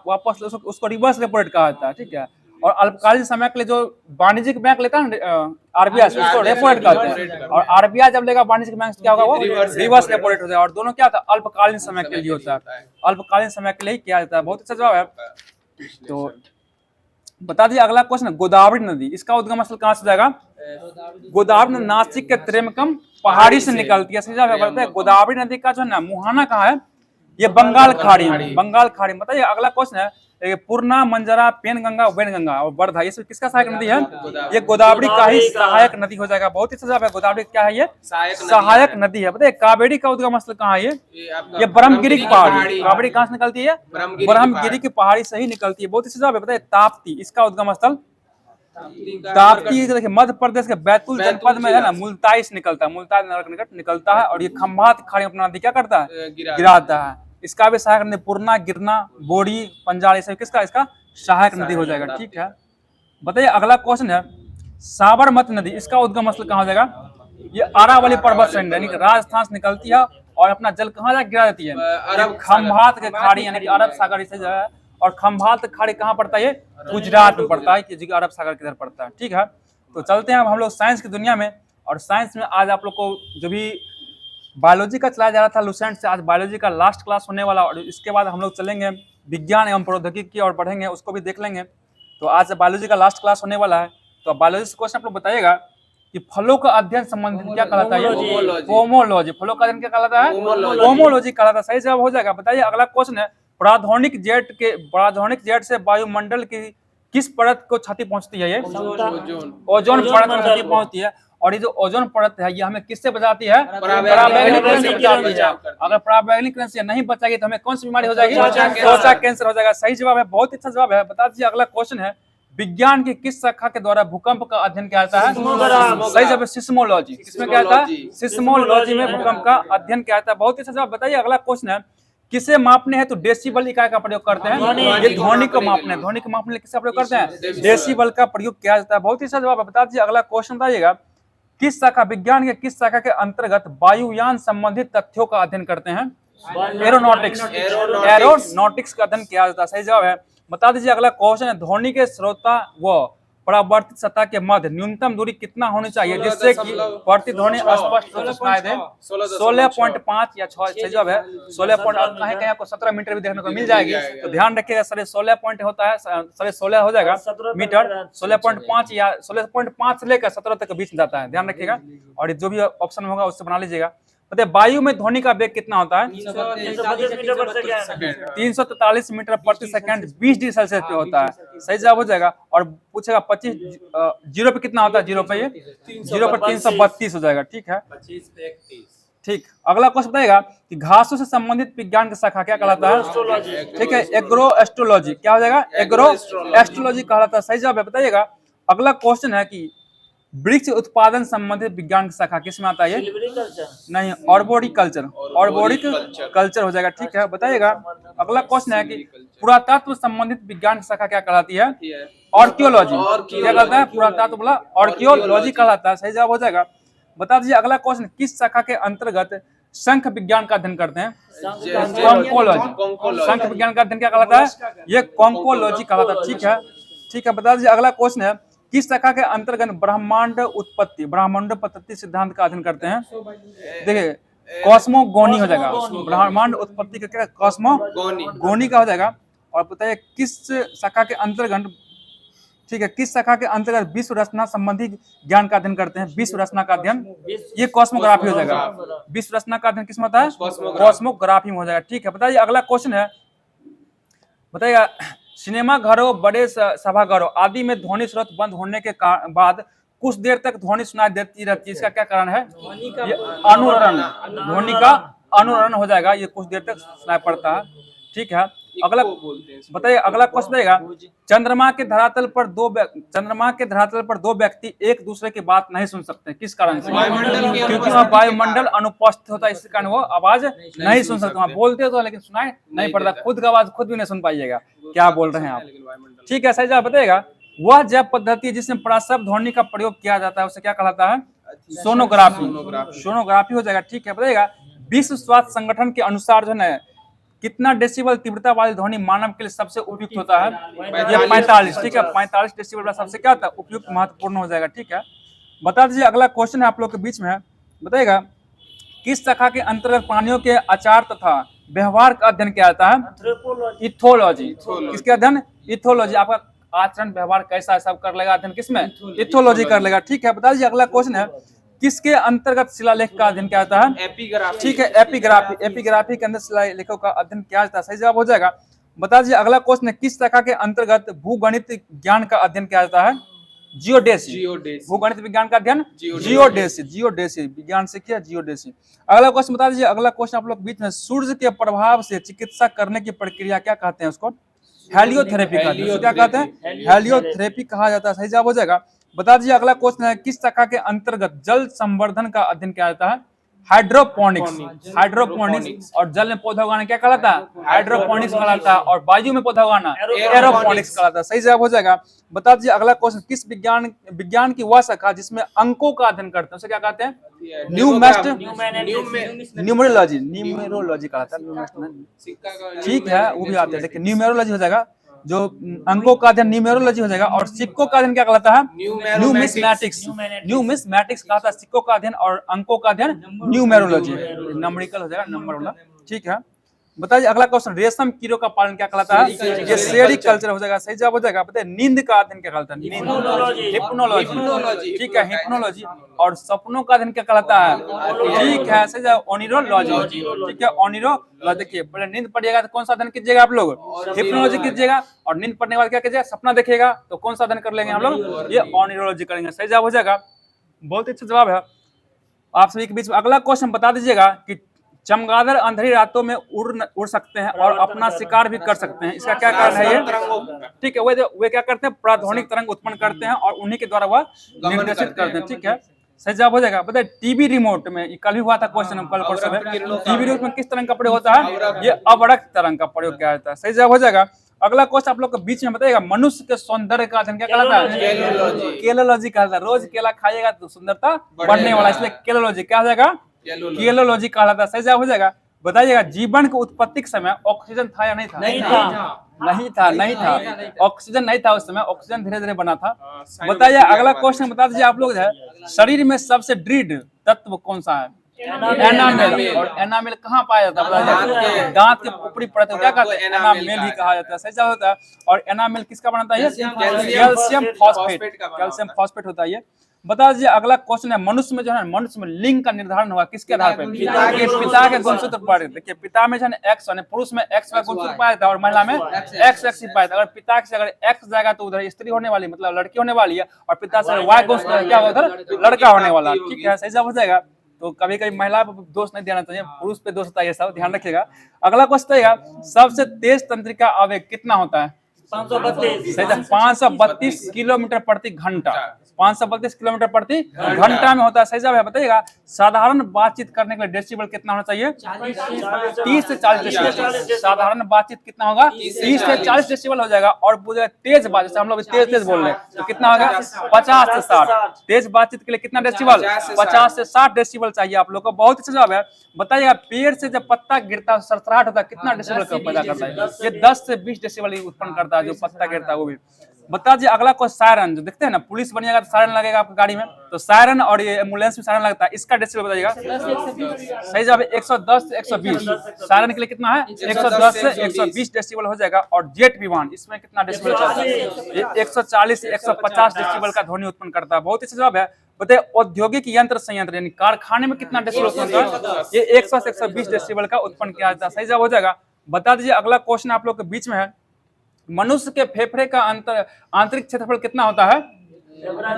वापस उसको रिवर्स रेपो रेट कहा जाता है। ठीक है। और अल्पकालीन समय के लिए जो वाणिज्यिक बैंक लेता है आरबीआई से उसको रेपो रेट कहते हैं, और आरबीआई जब लेगा वाणिज्यिक बैंक से क्या होगा? वो रिवर्स रेपो रेट हो जाएगा। और दोनों क्या होता है? अल्पकालीन समय के लिए होता है। अल्पकालीन समय के लिए किया जाता है। बहुत अच्छा जवाब है। तो बता दीजिए अगला क्वेश्चन, गोदावरी नदी इसका उद्गम स्थल कहाँ से जाएगा? गोदावरी नदी नासिक के त्रेमकम पहाड़ी से निकलती है। सीधा बताते हैं गोदावरी नदी का जो है ना मुहाना कहाँ है? ये बंगाल खाड़ी। बंगाल खाड़ी। बताइए अगला क्वेश्चन है पूर्णा, मंजरा, पेनगंगा, वैनगंगा और वर्धा ये सब किसका सहायक नदी है? ये गोदावरी का ही सहायक नदी हो जाएगा। बहुत ही अच्छा जवाब है। गोदावरी क्या है? ये सहायक नदी है। बताइए कावेरी का उद्गम स्थल कहाँ है? ये ब्रह्मगिरी की पहाड़ी। कावेरी कहाँ से निकलती है? ब्रह्मगिरी की पहाड़ी से ही निकलती है। बहुत ही अच्छा जवाब है। बताइए ताप्ती इसका उद्गम स्थल? ताप्ती देखिए मध्य प्रदेश के बैतूल जनपद में है ना, मुल्ताई से निकलता है, मुल्ताई नगर के निकट निकलता है। और ये खंभात खाड़ी अपना नदी क्या करता है? गिराता है। इसका भी सहायक नदी पूर्णा, गिरना, बोरी, पंजाल ये सब किसका इसका सहायक नदी हो जाएगा। ठीक है। बताइए अगला क्वेश्चन है साबरमती नदी इसका उद्गम स्थल कहाँ हो जाएगा? ये अरावली पर्वत श्रेणी यानी कि राजस्थान से निकलती है और अपना जल कहाँ जाकर गिरा देती है? खंभात के खाड़ी यानी कि अरब सागर से जो है। और खंभात खाड़ी कहाँ पड़ता है? ये गुजरात में पड़ता है, कि अरब सागर किधर पड़ता है। ठीक है। तो चलते हैं अब हम लोग साइंस की दुनिया में। और साइंस में आज आप लोग को जो भी बायोलॉजी का चलाया जा रहा था लुसेंट से, आज बायोलॉजी का लास्ट क्लास होने वाला। और इसके बाद हम लोग चलेंगे विज्ञान एवं प्रौद्योगिकी की और बढ़ेंगे, उसको भी देख लेंगे। तो आज बायोलॉजी का लास्ट क्लास होने वाला है। तो बायोलॉजी से क्वेश्चन आप लोग बताइएगा कि फलों का अध्ययन संबंधित क्या कहलाता है? पोमोलॉजी। फलों का अध्ययन क्या कहलाता है? पोमोलॉजी कहलाता है। सही जवाब हो जाएगा। बताइए अगला क्वेश्चन है प्राथमिक जेट से वायुमंडल की किस परत को क्षति पहुंचती है? ये ओजोन परत को क्षति पहुंचती है। और ये जो ओजोन परत है ये हमें किससे बचाती है? पराबैंगनी किरण से बचाती है। अगर पराबैंगनी किरण से नहीं बचाएगी तो हमें कौन सी बीमारी हो जाएगी? त्वचा कैंसर हो जाएगा। सही जवाब है। बहुत अच्छा जवाब है। बता दीजिए अगला क्वेश्चन है विज्ञान की किस शाखा के द्वारा भूकंप का अध्ययन किया जाता है? सही जवाब है सिस्मोलॉजी। किसमें क्या आता है? सिस्मोलॉजी में भूकंप का अध्ययन किया जाता है। बहुत ही अच्छा जवाब। बताइए अगला क्वेश्चन है किसे मापने हैं तो डेसिबल इकाई का प्रयोग करते हैं? ये ध्वनि को मापने। ध्वनि को मापने किसका प्रयोग करते हैं? डेसिबल का प्रयोग किया जाता है। बहुत ही अच्छा जवाब है। बता दीजिए अगला क्वेश्चन बताइएगा किस शाखा विज्ञान के किस शाखा के अंतर्गत वायुयान संबंधित तथ्यों का अध्ययन करते हैं? एरोनॉटिक्स। एरोनॉटिक्स का अध्ययन किया जाता है। सही जवाब है। बता दीजिए अगला क्वेश्चन है ध्वनि के श्रोता व परावर्तित सतह के मध्य न्यूनतम दूरी कितना होनी चाहिए जिससे कि प्रतिध्वनि स्पष्ट रूप से सुनाई दे? 16.5 या 6 सही जवाब है 16 कहीं कहीं आपको 17 मीटर भी देखने को मिल जाएगी, तो ध्यान रखिएगा। 16 पॉइंट होता है 16 हो जाएगा मीटर, 16.5 या 16.5 से लेकर 17 तक के बीच जाता है, ध्यान रखिएगा। और जो भी ऑप्शन होगा उससे बना लीजिएगा। बताइए वायु में ध्वनि का वेग कितना होता है? 343 मीटर प्रति सेकंड 20 डिग्री सेल्सियस पे होता है, सही जवाब हो जाएगा। और पूछेगा 25 जीरो पे कितना होता है? जीरो पे 332 हो जाएगा, ठीक है। ठीक, अगला क्वेश्चन बताएगा कि घासों से संबंधित विज्ञान की शाखा क्या कहलाता है? ठीक है, एग्रो एस्ट्रोलॉजी। क्या हो जाएगा? एग्रो एस्ट्रोलॉजी कहलाता है, सही जवाब है। बताइएगा अगला क्वेश्चन है कि वृक्ष उत्पादन संबंधित विज्ञान की शाखा किसमें आता है? नहीं, ऑर्बोरिकल्चर, ऑर्बोरिकल्चर हो जाएगा, ठीक है। बताइएगा अगला क्वेश्चन है कि पुरातत्व संबंधित विज्ञान की शाखा क्या कहलाती है? आर्कियोलॉजी। क्या कहलाता है? पुरातत्व बोला आर्कियोलॉजी कहलाता है, सही जवाब हो जाएगा। बता दीजिए अगला क्वेश्चन किस शाखा के अंतर्गत शंख विज्ञान का अध्ययन करते हैं? कॉन्कोलॉजी। शंख विज्ञान का अध्ययन क्या कहलाता है? ये कॉन्कोलॉजी कहलाता है, ठीक है। ठीक है, बता दीजिए अगला क्वेश्चन है किस शाखा के अंतर्गत ब्रह्मांड उत्पत्ति सिद्धांत का अध्ययन करते हैं? देखिए कॉस्मोगोनी हो जाएगा, ब्रह्मांड उत्पत्ति का क्या? कॉस्मोगोनी का हो जाएगा। और बताइए किस शाखा के अंतर्गत, ठीक है, किस शाखा के अंतर्गत विश्व रचना संबंधी ज्ञान का अध्ययन करते हैं? विश्व रचना का अध्ययन, ये कॉस्मोग्राफी हो जाएगा। विश्व रचना का अध्ययन किसमें होता है? कॉस्मोग्राफी में हो जाएगा, ठीक है। बताइए अगला क्वेश्चन है, बताइएगा सिनेमा घरों, बड़े सभागारों आदि में ध्वनि स्रोत बंद होने के बाद कुछ देर तक ध्वनि सुनाई देती रहती है, इसका क्या कारण है? ये अनुरण, ध्वनि का अनुरण हो जाएगा, ये कुछ देर तक सुनाई पड़ता है, ठीक है। अगला बताइए अगला क्वेश्चन बताइएगा चंद्रमा के धरातल पर दो व्यक्ति एक दूसरे की बात नहीं सुन सकते, किस कारण से? क्योंकि वहाँ वायुमंडल अनुपस्थित होता है, इस कारण वो आवाज नहीं सुन सकते। वहाँ बोलते तो लेकिन सुनाई नहीं पड़ता, खुद का आवाज खुद भी नहीं सुन पाइएगा, क्या बोल रहे हैं आप, ठीक है। सही जवाब बताइएगा वह जैव पद्धति जिसमें प्रासव ध्वनि का प्रयोग किया जाता है उसे क्या कहलाता है? सोनोग्राफी हो जाएगा, ठीक है। बताइएगा विश्व स्वास्थ्य संगठन के अनुसार जो है कितना डेसिबल तीव्रता वाली ध्वनि मानव के लिए सबसे उपयुक्त होता है? ये 45, ठीक है। 45 डेसिबल सबसे क्या होता है? उपयुक्त, महत्वपूर्ण हो जाएगा, ठीक है। बता दीजिए अगला क्वेश्चन है आप लोग के बीच में है, बताइएगा किस शाखा के अंतर्गत प्राणियों के आचार तथा व्यवहार का अध्ययन किया जाता है? इथोलॉजी। किसके अध्ययन? इथोलॉजी। आपका आचरण व्यवहार कैसा है सब कर लेगा अध्ययन, किसमें? इथोलॉजी कर लेगा, ठीक है। बता दीजिए अगला क्वेश्चन है किसके अंतर्गत शिलालेख का अध्ययन किया जाता है? एपिग्राफी, ठीक है। एपिग्राफी के अंदर शिलालेखों का अध्ययन किया जाता है, सही जवाब हो जाएगा। बता दीजिए अगला क्वेश्चन है किस शाखा के अंतर्गत भूगणित ज्ञान का अध्ययन किया जाता है? जियोडेसी। भूगणित विज्ञान का अध्ययन जियोडेसी विज्ञान से किया, जियोडेसी। अगला क्वेश्चन बता दीजिए अगला क्वेश्चन आप लोग बीच में सूर्य के प्रभाव से चिकित्सा करने की प्रक्रिया क्या कहते हैं? उसको हेलियोथेरेपी कहते हैं, क्या कहते हैं? हेलियोथेरेपी कहा जाता है, सही जवाब हो जाएगा। बता दीजिए अगला क्वेश्चन है किस शाखा के अंतर्गत जल संवर्धन का अध्ययन किया जाता है? हाइड्रोपोनिक्स। और जल में पौधा उगाना क्या कहलाता है? हाइड्रोपोनिक्स कहलाता है। और वायु में पौधा उगाना एरोपोनिक्स कहलाता है, सही जवाब हो जाएगा। बता दीजिए अगला क्वेश्चन किस विज्ञान की वह शाखा जिसमें अंकों का अध्ययन करते हैं उसे क्या कहते हैं? न्यूमेरोलॉजी कहलाता है, ठीक है, वो भी आते हैं, लेकिन न्यूमेरोलॉजी हो जाएगा। जो अंकों का अध्ययन न्यूमेरोलॉजी हो जाएगा। और सिक्कों का अध्ययन क्या कहलाता है? न्यूमिस्मैटिक्स कहता है सिक्कों का अध्ययन, और अंकों का अध्ययन न्यूमेरोलॉजी, नंबरिकल हो जाएगा, नंबर वाला, ठीक है। बताइए अगला क्वेश्चन रेशम कीड़ों का पालन क्या कहलाता है? ये सेरिकल्चर हो जाएगा, सही जवाब हो जाएगा। बताइए नींद का अध्ययन क्या कहलाता है? हिप्नोलॉजी, ठीक है, हिप्नोलॉजी। और सपनों का अध्ययन क्या कहलाता है? ठीक है, सही जवाब ओनिरोलॉजी, ठीक है, ओनिरोलॉजी। देखिए पहले नींद पड़िएगा तो कौन सा अध्ययन कीजिएगा आप लोग? हिप्नोलॉजी कीजिएगा। और नींद पड़ने के बाद क्या कीजिएगा? सपना देखिएगा, तो कौन सा अध्ययन कर लेंगे हम लोग? ये ओनिरोलॉजी करेंगे, सही जवाब हो जाएगा। बहुत अच्छा जवाब है आप सभी के बीच में। अगला क्वेश्चन बता दीजिएगा कि चमगादड़ अंधेरी रातों में उड़ सकते हैं और अपना शिकार भी कर सकते हैं, इसका क्या कारण है? ये ठीक है, वे क्या करते हैं? प्राध्वनिक तरंग उत्पन्न करते हैं और उन्हीं के द्वारा वह निर्देशित करते हैं, ठीक है, सही जवाब हो जाएगा। बताइए टीवी रिमोट में, कल भी हुआ था क्वेश्चन, कल परसों में, टीवी रिमोट में किस तरंग का प्रयोग होता है? ये अवरक्त तरंग का प्रयोग किया जाता है, सही जवाब हो जाएगा। अगला क्वेश्चन आप लोग के बीच में बताइएगा मनुष्य के सौंदर्य का अध्ययन क्या कहलाता है? केलोलॉजी कहलाता है। रोज केला खाइएगा तो सुंदरता बढ़ने वाला, इसलिए केलोलॉजी क्या हो जाएगा? केलोलॉजी कहलाता है, सही जवाब हो जाएगा। बताइएगा जीवन की उत्पत्ति के समय ऑक्सीजन था या नहीं था? नहीं था। ऑक्सीजन नहीं था उस समय, ऑक्सीजन धीरे धीरे बना था। बताइए अगला क्वेश्चन बता दीजिए आप लोग जो है, शरीर में सबसे दृढ़ तत्व कौन सा है? एनामेल। और एनामेल कहाँ पाया जाता है? दांत के ऊपरी परत को क्या कहते हैं? एनामेल ही कहा जाता है। सही जवाब होता है। और एनामेल किसका बनाता है? Calcium phosphate. कैल्शियम फॉस्फेट होता है ये। बता दीजिए अगला क्वेश्चन है, मनुष्य में जो है मनुष्य में लिंग का निर्धारण हुआ किसके आधार पर? पिता के गुणसूत्र पर। देखिए पिता में जो है एक्स, पुरुष में एक्स का गुणसूत्र पाया था और महिला में एक्स ही पाया था। अगर पिता से अगर एक्स जाएगा तो उधर स्त्री होने वाली, मतलब लड़की होने वाली है, और पिता से वाई गुणसूत्र क्या होगा उधर लड़का होने वाला। ठीक है, सही जवाब हो जाएगा। तो कभी कभी महिला पर दोष नहीं देना चाहिए, पुरुष पे दोष होता है, ये सब ध्यान रखिएगा। अगला क्वेश्चन है, सबसे तेज तंत्रिका आवेग कितना होता है? 532 किलोमीटर प्रति घंटा। 532 किलोमीटर प्रति घंटा में होता है। सही जवाब है। बताइएगा साधारण बातचीत करने के लिए डेसिबल कितना होना चाहिए? 30 से 40 डेसिबल। साधारण बातचीत कितना होगा? 30 से 40 डेसिबल हो जाएगा। और तेज बात, जैसे हम लोग तेज बोल रहे हैं तो कितना होगा? 50 से 60। तेज बातचीत के लिए कितना डेसिबल? 50 से 60 डेसिबल चाहिए आप लोग को। बहुत अच्छा जवाब है। बताइएगा पेड़ से जब पत्ता गिरता है सरसराहट होता है, कितना डेसिबल का पैदा करता है? ये 10 से 20 डेसिबल उत्पन्न करता है जो पत्ता गिरता है वो भी। बता दीजिए अगला कोई सायरन, जो देखते हैं ना पुलिस बनिएगा तो सायरन लगेगा आपकी गाड़ी में, तो सायरन और ये एम्बुलेंस में सायरन लगता है, इसका डेसिबल बताइएगा। सही जवाब है 110 से 120। सायरन के लिए कितना है? 110 से 120 डेसिबल हो जाएगा। और जेट विमान इसमें कितना डेसिबल चलता है? 140 से 150 डेसिबल का ध्वनि उत्पन्न करता है। बहुत अच्छा जवाब है। बताइए औद्योगिक यंत्र संयंत्र यानी कारखाने में कितना डेसिबल उत्पन्न करता है? ये 100 से 120 डेसिबल का उत्पन्न किया जाता है। सही जवाब हो जाएगा। बता दीजिए अगला क्वेश्चन आप लोग के बीच में है, मनुष्य के फेफड़े का आंतरिक क्षेत्रफल कितना होता है?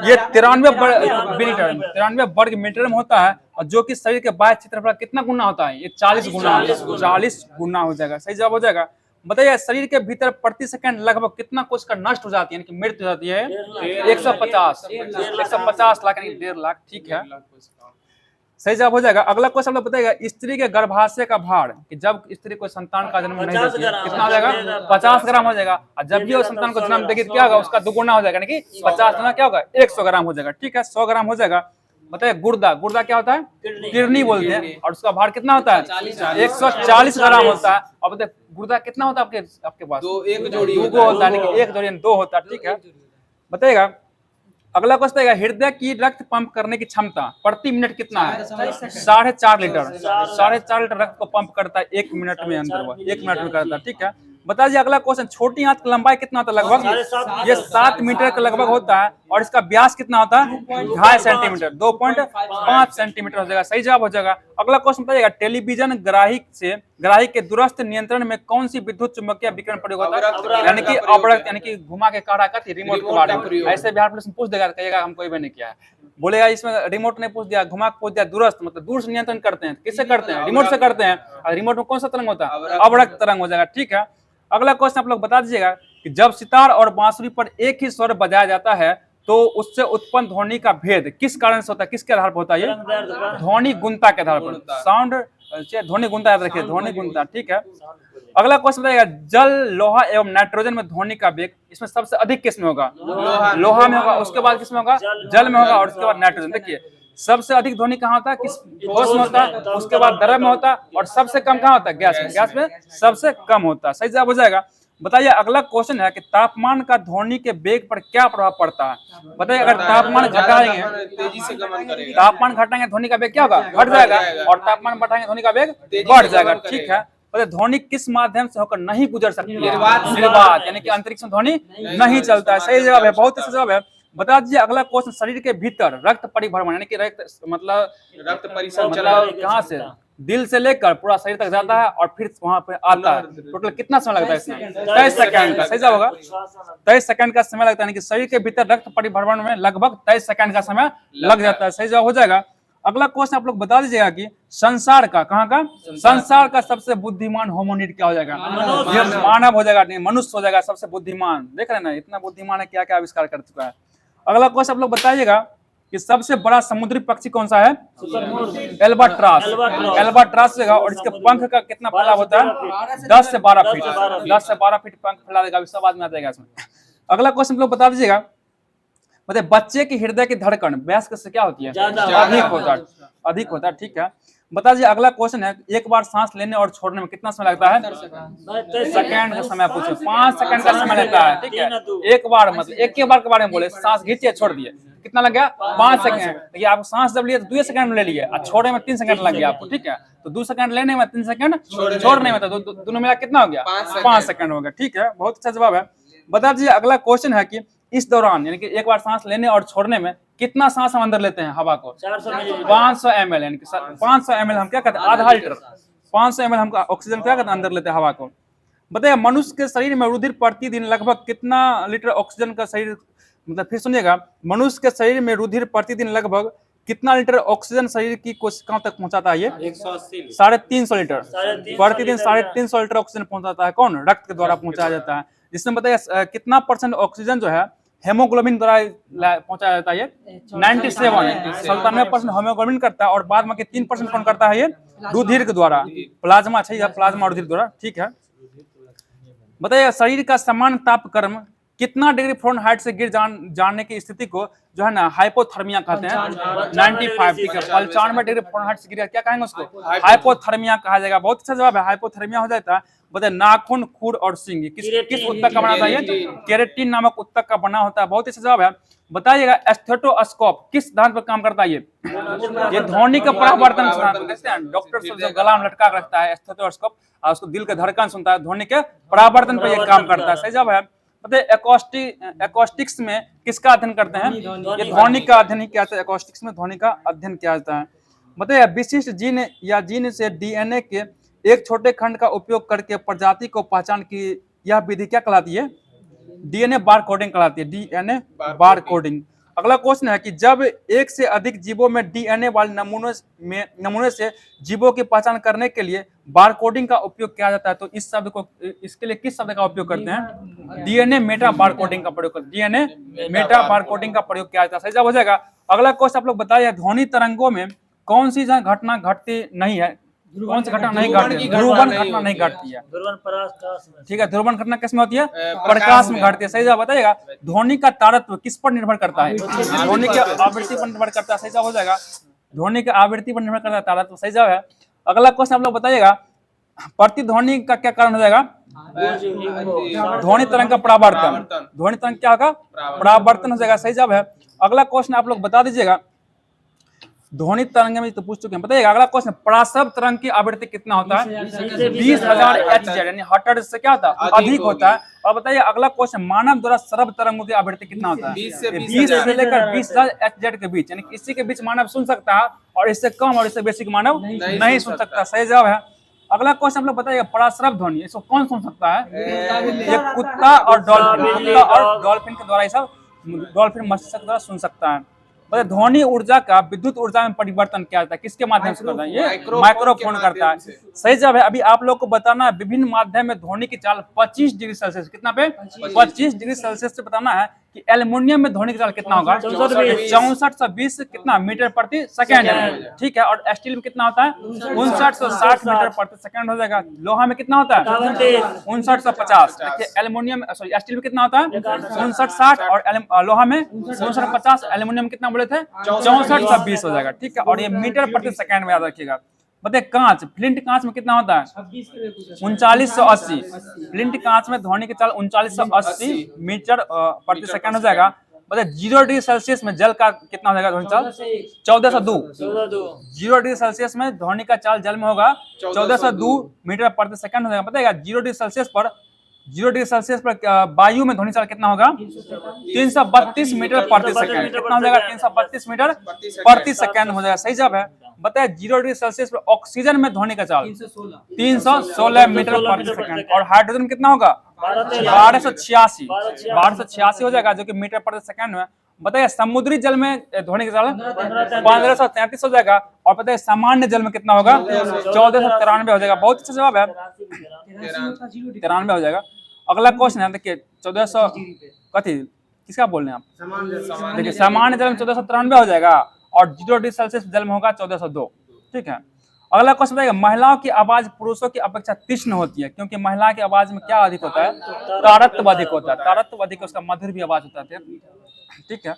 ये 93 वर्ग मीटर में होता है। और जो कि शरीर के बाह्य क्षेत्रफल कितना गुना होता है? ये 40 गुना हो जाएगा। सही जवाब हो जाएगा। बताइए शरीर के भीतर प्रति सेकंड लगभग कितना कोशिका नष्ट हो जाती है, यानी कि मृत्यु हो जाती है? 150 लाख यानी 1.5 लाख। ठीक है, सही जवाब हो जाएगा। अगला क्वेश्चन आप लोग बताइएगा स्त्री के गर्भाशय का भार, कि जब स्त्री को संतान का जन्म नहीं देती है कितना हो जाएगा? 50 ग्राम हो जाएगा। और जब भी वो संतान को जन्म देगी क्या होगा? उसका दुगुना हो जाएगा, यानी कि 50 गुना क्या होगा? 100 ग्राम हो जाएगा। ठीक है, 100 ग्राम हो जाएगा। बताइए गुर्दा क्या होता है? किडनी बोलते हैं। और उसका भार कितना होता है? 140 ग्राम होता है। और बताइए गुर्दा कितना होता है आपके पास? एक जोड़ी होता है, एक जोड़ी 2 होता है। ठीक है, बताइएगा अगला क्वेश्चन है हृदय की रक्त पंप करने की क्षमता प्रति मिनट कितना है? 4.5 लीटर। 4.5 लीटर रक्त को पंप करता है 1 मिनट में, अंदर 1 मिनट में करता है। ठीक है, बता दीजिए अगला क्वेश्चन छोटी आंत की लंबाई कितना होता है? लगभग ये 7 मीटर के लगभग होता है। और इसका व्यास कितना होता है? 2.5 सेंटीमीटर, 2.5 सेंटीमीटर हो जाएगा। सही जवाब हो जाएगा। अगला क्वेश्चन बताइएगा टेलीविजन ग्राही के दूरस्थ नियंत्रण में कौन सी विद्युत चुम्बकीय विकिरण प्रयोग होता है? यानी कि अवरक्त, यानी कि घुमा के कह रहा है रिमोट के बारे में। ऐसे बिहार पुलिस में पूछ देगा, कहेगा हम कोई भी नहीं किया है, बोलेगा इसमें रिमोट नहीं पूछ दिया, घुमा के पूछ दिया। दूरस्थ मतलब दूर से नियंत्रण करते हैं, किससे करते हैं? रिमोट से करते हैं। और रिमोट में कौन सा तरंग होता है? अवरक्त तरंग हो जाएगा। ठीक है, अगला क्वेश्चन आप लोग बता दीजिएगा कि जब सितार और बांसुरी पर एक ही स्वर बजाया जाता है तो उससे उत्पन्न ध्वनि का भेद किस कारण से होता है? किसके आधार पर होता है? ये ध्वनि गुणता के आधार पर। साउंड ध्वनि गुणता याद रखिए, ध्वनि गुणता। ठीक है, अगला क्वेश्चन बताइएगा जल, लोहा एवं नाइट्रोजन में ध्वनि का वेग इसमें सबसे अधिक किस में होगा? लोहा में होगा। उसके बाद किस में होगा? जल में होगा। और उसके बाद नाइट्रोजन। देखिए सबसे अधिक ध्वनि कहाँ होता है? किस ठोस में होता है। उसके बाद द्रव में होता है। और सबसे कम कहाँ होता है? गैस में। गैस में सबसे कम होता है। सही जवाब हो जाएगा। बताइए अगला क्वेश्चन है कि तापमान का ध्वनि के वेग पर क्या प्रभाव पड़ता है? बताइए अगर तापमान घटाएंगे, तेजी से गमन करेगा। तापमान घटाएंगे ध्वनि का वेग क्या होगा? घट जाएगा। और तापमान बढ़ाएंगे ध्वनि का वेग बढ़ जाएगा। ठीक है, ध्वनि किस माध्यम से होकर नहीं गुजर सकती है? निर्वात, यानी कि अंतरिक्ष में ध्वनि नहीं चलता है। सही जवाब है, बहुत अच्छा जवाब है। बता दीजिए अगला क्वेश्चन शरीर के भीतर रक्त परिभ्रमण यानी कि रक्त मतलब कहाँ से? दिल से लेकर पूरा शरीर तक जाता है और फिर वहां पे आता है। टोटल कितना समय लगता है इसमें? 23 सेकंड का। सही जवाब होगा 23 सेकंड का समय लगता है, यानी कि शरीर के भीतर रक्त परिभ्रमण में लगभग 23 सेकंड का समय लग जाता है। सही जवाब हो जाएगा। अगला क्वेश्चन आप लोग बता दीजिएगा कि संसार का संसार का सबसे बुद्धिमान होमोनिड क्या हो जाएगा? ये मानव हो जाएगा, नहीं मनुष्य हो जाएगा सबसे बुद्धिमान। देख रहे हैं ना इतना बुद्धिमान है, क्या क्या आविष्कार कर चुका है। अगला क्वेश्चन आप लोग बताइएगा कि सबसे बड़ा समुद्री पक्षी कौन सा है? एल्बाट्रॉस। एल्बाट्रॉस होगा। और इसके पंख का कितना फैलाव होता है? 10 से 12 फीट। 10 से 12 फीट पंख फैला देगा। सब बाद में आ जाएगा इसमें। अगला क्वेश्चन लोग बता दीजिएगा, मतलब बच्चे की हृदय की धड़कन वयस्क से क्या होती है? अधिक होता है। ठीक है, बता दीजिए अगला क्वेश्चन है, एक बार सांस लेने और छोड़ने में कितना समय लगता है? सेकंड का समय पूछे, 5 सेकंड का समय लगता है। ठीक है, एक बार मतलब एक के बार के बारे में बोले, सांस खींचिए छोड़ दिए, कितना लग गया? 5 सेकंड। देखिए आप सांस जब लिए तो 2 सेकंड में ले लिए और छोड़ने में 3 सेकंड लग गया आपको। ठीक है, तो 2 सेकंड लेने में 3 सेकंड छोड़ने में, तो दोनों मिला कितना हो गया? 5 सेकंड हो गया। ठीक है, बहुत अच्छा जवाब है। बता दीजिए अगला क्वेश्चन है कि इस दौरान यानी कि एक बार सांस लेने और छोड़ने में कितना सांस हम अंदर लेते हैं हवा को? 500 ml, यानी कि 500 ml हम क्या कहते हैं? आधा लीटर। 500 ml हम ऑक्सीजन क्या कहते हैं? अंदर लेते हैं हवा को। बताइए मनुष्य के शरीर में रुधिर प्रतिदिन लगभग कितना लीटर ऑक्सीजन का शरीर, मतलब फिर सुनिएगा, मनुष्य के शरीर में रुधिर प्रतिदिन लगभग कितना लीटर ऑक्सीजन शरीर की कोशिकाओं तक पहुंचाता है? ये 350 लीटर प्रतिदिन। 350 लीटर ऑक्सीजन पहुंचाता है कौन? रक्त के द्वारा पहुंचाया जाता है। जिसमें बताइए कितना % ऑक्सीजन जो है हेमोग्लोबिन द्वारा पहुंचाया जाता है? ये 97% हेमोग्लोबिन करता है, और बाद में 3% कौन करता है? ये रुधिर के द्वारा, प्लाज्मा, अच्छा प्लाज्मा रुधिर द्वारा। ठीक है, बताइए शरीर का सामान्य तापक्रम कितना डिग्री फ़ारेनहाइट से गिर जाने की स्थिति को जो है ना हाइपोथर्मिया कहते हैं? 95। ठीक है, 95 डिग्री फ़ारेनहाइट से गिर, क्या कहेंगे उसको? हाइपोथर्मिया कहा जाएगा। बहुत अच्छा जवाब है, हाइपोथर्मिया हो जाता है। बताइए नाखून, खुर और सींग किस ऊतक का बना होता है? ये केराटिन नामक ऊतक का बना होता है। बहुत अच्छा जवाब है। बताइएगा स्टेथोस्कोप किस सिद्धांत पर काम करता है? ये ध्वनि का परावर्तन सिद्धांत। देखते हैं डॉक्टर सब जो गला में लटका रखता है स्टेथोस्कोप, और उसको दिल का धड़कन सुनता है, ध्वनि के परावर्तन पर यह काम करता है। सही जवाब है। बताइए एकॉस्टिक्स में किसका अध्ययन करते हैं? ये ध्वनि का अध्ययन ही किया जाता है। एकॉस्टिक्स में ध्वनि का अध्ययन किया जाता है। बताइए विशिष्ट जीन या जीन से डीएनए के एक छोटे खंड का उपयोग करके प्रजाति को पहचान की यह विधि क्या कहलाती है? डीएनए बार कोडिंग कहलाती है। डीएनए बार कोडिंग। अगला क्वेश्चन है कि जब एक से अधिक जीवों में डीएनए वाले नमूने से जीवों की पहचान करने के लिए बार कोडिंग का उपयोग किया जाता है, तो इस शब्द को, इसके लिए किस शब्द का उपयोग करते हैं? डीएनए मेटा बार कोडिंग का प्रयोग करते हैं। डीएनए मेटा बार कोडिंग का प्रयोग किया जाता है। सही जवाब हो जाएगा। अगला क्वेश्चन आप लोग बताइए ध्वनि तरंगों में कौन सी घटना घटती नहीं है? कौन सी घटना नहीं घटती है? ध्रुवण घटना नहीं घटती है। ठीक है, ध्रुवण घटना किसमें होती है? प्रकाश में घटती है। सही जवाब बताइएगा। ध्वनि का तारत्व किस पर निर्भर करता है? ध्वनि की आवृत्ति पर निर्भर करता है। सही जवाब हो जाएगा। ध्वनि की आवृत्ति पर निर्भर करता है तारत्व। सही जवाब है। अगला क्वेश्चन आप लोग बताइएगा प्रतिध्वनि का क्या कारण हो जाएगा? ध्वनि तरंग का परावर्तन। ध्वनि तरंग क्या होगा? परावर्तन हो जाएगा। सही जवाब है। अगला क्वेश्चन आप लोग बता दीजिएगा, ध्वनि तरंग में तो पूछ चुके हैं। बताइएगा अगला क्वेश्चन, पराशब्द तरंग की आवृत्ति कितना होता है? 20,000 Hz, यानी हर्ट्ज से क्या होता है? अधिक होता है। और बताइए अगला क्वेश्चन, मानव द्वारा श्रव्य तरंगों की आवृत्ति कितना होता है? 20 से लेकर 20,000 Hz के बीच, यानी इसी के बीच मानव सुन सकता है, और इससे कम और इससे बेसिक मानव नहीं सुन सकता। सही जवाब है। अगला क्वेश्चन हम लोग बताइए पराश्रव्य ध्वनि इसको कौन सुन सकता है? ये कुत्ता और डॉल्फिन, कुत्ता और डॉल्फिन के द्वारा ये सब, डॉल्फिन मस्तिष्क द्वारा सुन सकता है। ध्वनि ऊर्जा का विद्युत ऊर्जा में परिवर्तन क्या होता है? किसके माध्यम से करता है? ये माइक्रोफोन करता है। सही जवाब है। अभी आप लोग को बताना है विभिन्न माध्यम में ध्वनि की चाल 25 डिग्री सेल्सियस, कितना पे? 25 डिग्री सेल्सियस से बताना है कि एल्युमिनियम में ध्वनि की चाल कितना होगा? 6420 कितना मीटर प्रति सेकंड। ठीक है, और स्टील में कितना होता है? 5960 मीटर प्रति सेकंड हो जाएगा। लोहा में कितना होता है? 5950। देखिए एल्युमिनियम सॉरी स्टील में कितना होता है? 5960, और लोहा में 5950। एल्युमिनियम कितना बोले थे? 6420 हो जाएगा। ठीक है, और ये मीटर प्रति सेकंड में याद रखिएगा। बताइए कांच, फ्लिंट कांच में कितना होता है? 3980। फ्लिंट कांच में ध्वनि की चाल 3980 मीटर प्रति सेकंड हो जाएगा। बताइए 0 डिग्री सेल्सियस में जल का कितना हो जाएगा ध्वनि चाल? 1402। 0 डिग्री सेल्सियस में ध्वनि का चाल जल में होगा 1402 मीटर प्रति सेकंड हो जाएगा। बताइएगा 0 डिग्री सेल्सियस पर वायु में ध्वनि चाल कितना होगा? 332 मीटर प्रति सेकंड। कितना हो जाएगा? 332 मीटर प्रति सेकंड हो जाएगा। सही जवाब है। बताए 0 डिग्री सेल्सियस पर ऑक्सीजन में ध्वनि का चाल 316 मीटर प्रति सेकंड, और हाइड्रोजन कितना होगा? 1286 हो जाएगा, जो कि मीटर प्रति सेकंड में। बताइए समुद्री जल में ध्वनि का चाल 1533 हो जाएगा, और बताइए सामान्य जल में कितना होगा? 1493 हो जाएगा। बहुत अच्छा जवाब है, 93 हो जाएगा। अगला क्वेश्चन है, देखिए 1400 कथी किसका बोल रहे हैं आप? देखिए सामान्य जल में 1493 हो जाएगा, और 0 डिग्री सेल्सियस जल में होगा 1402। ठीक है, अगला क्वेश्चन बताइएगा महिलाओं की आवाज पुरुषों की अपेक्षा तीक्ष्ण होती है, क्योंकि महिला की आवाज में क्या अधिक होता है? तारत्व अधिक होता है। तारत्व अधिक, उसका मधुर भी आवाज होता है। ठीक है,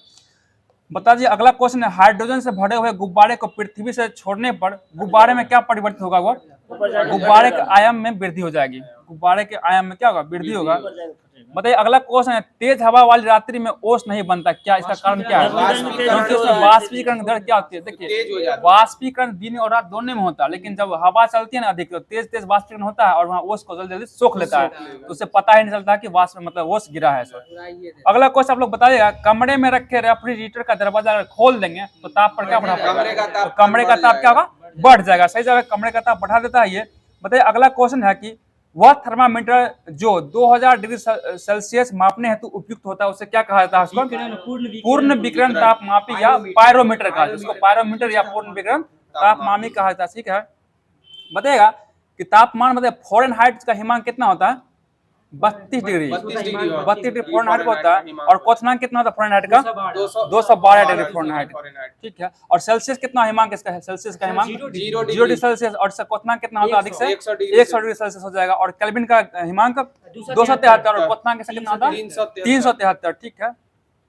बता दीजिए अगला क्वेश्चन है, हाइड्रोजन से भरे हुए गुब्बारे को पृथ्वी से छोड़ने पर गुब्बारे में क्या परिवर्तित होगा? वो गुब्बारे के आयाम में वृद्धि हो जाएगी। गुब्बारे के आयाम में क्या होगा? वृद्धि होगा। बताइए अगला क्वेश्चन है, तेज हवा वाली रात्रि में ओस नहीं बनता, क्या इसका कारण क्या है? क्योंकि उसमें वाष्पीकरण दर क्या होती है? देखिए वाष्पीकरण दिन और रात दोनों में होता है, लेकिन जब हवा चलती है ना अधिक तो तेज तेज वाष्पीकरण होता है और वहाँ ओस को जल्दी जल्दी सोख लेता है, तो उससे पता ही नहीं चलता कि वाष्प मतलब ओस गिरा है। अगला क्वेश्चन आप लोग बताइएगा, कमरे में रखे रेफ्रिजरेटर का दरवाजा अगर खोल देंगे तो ताप पर क्या प्रभाव पड़ेगा? तो कमरे का ताप क्या होगा? बढ़ जाएगा। सही जगह कमरे का ताप बढ़ा देता है ये। बताइए अगला क्वेश्चन है कि वह थर्मामीटर जो 2000 डिग्री सेल्सियस मापने हेतु उपयुक्त होता है उसे क्या कहा जाता है? उसको पूर्ण विकिरण तापमापी या पायरोमीटर कहा जाता है। उसको पायरोमीटर या पूर्ण विकिरण तापमापी कहा जाता है। ठीक है, बताइएगा कि तापमान मतलब फ़ारेनहाइट का हिमांक कितना होता है? 32 डिग्री 32 डिग्री फ़ारेनहाइट का होता है। और क्वथनांक कितना होता है फ़ारेनहाइट का? 212 डिग्री फ़ारेनहाइट। ठीक है, और सेल्सियस कितना हिमांक इसका है? सेल्सियस का हिमांक 0 डिग्री सेल्सियस। और क्वथनांक कितना होता है? अधिक से 100 डिग्री सेल्सियस हो जाएगा। और केल्विन का हिमांक 273 और क्वथनांक कितना होता है? 373। ठीक है,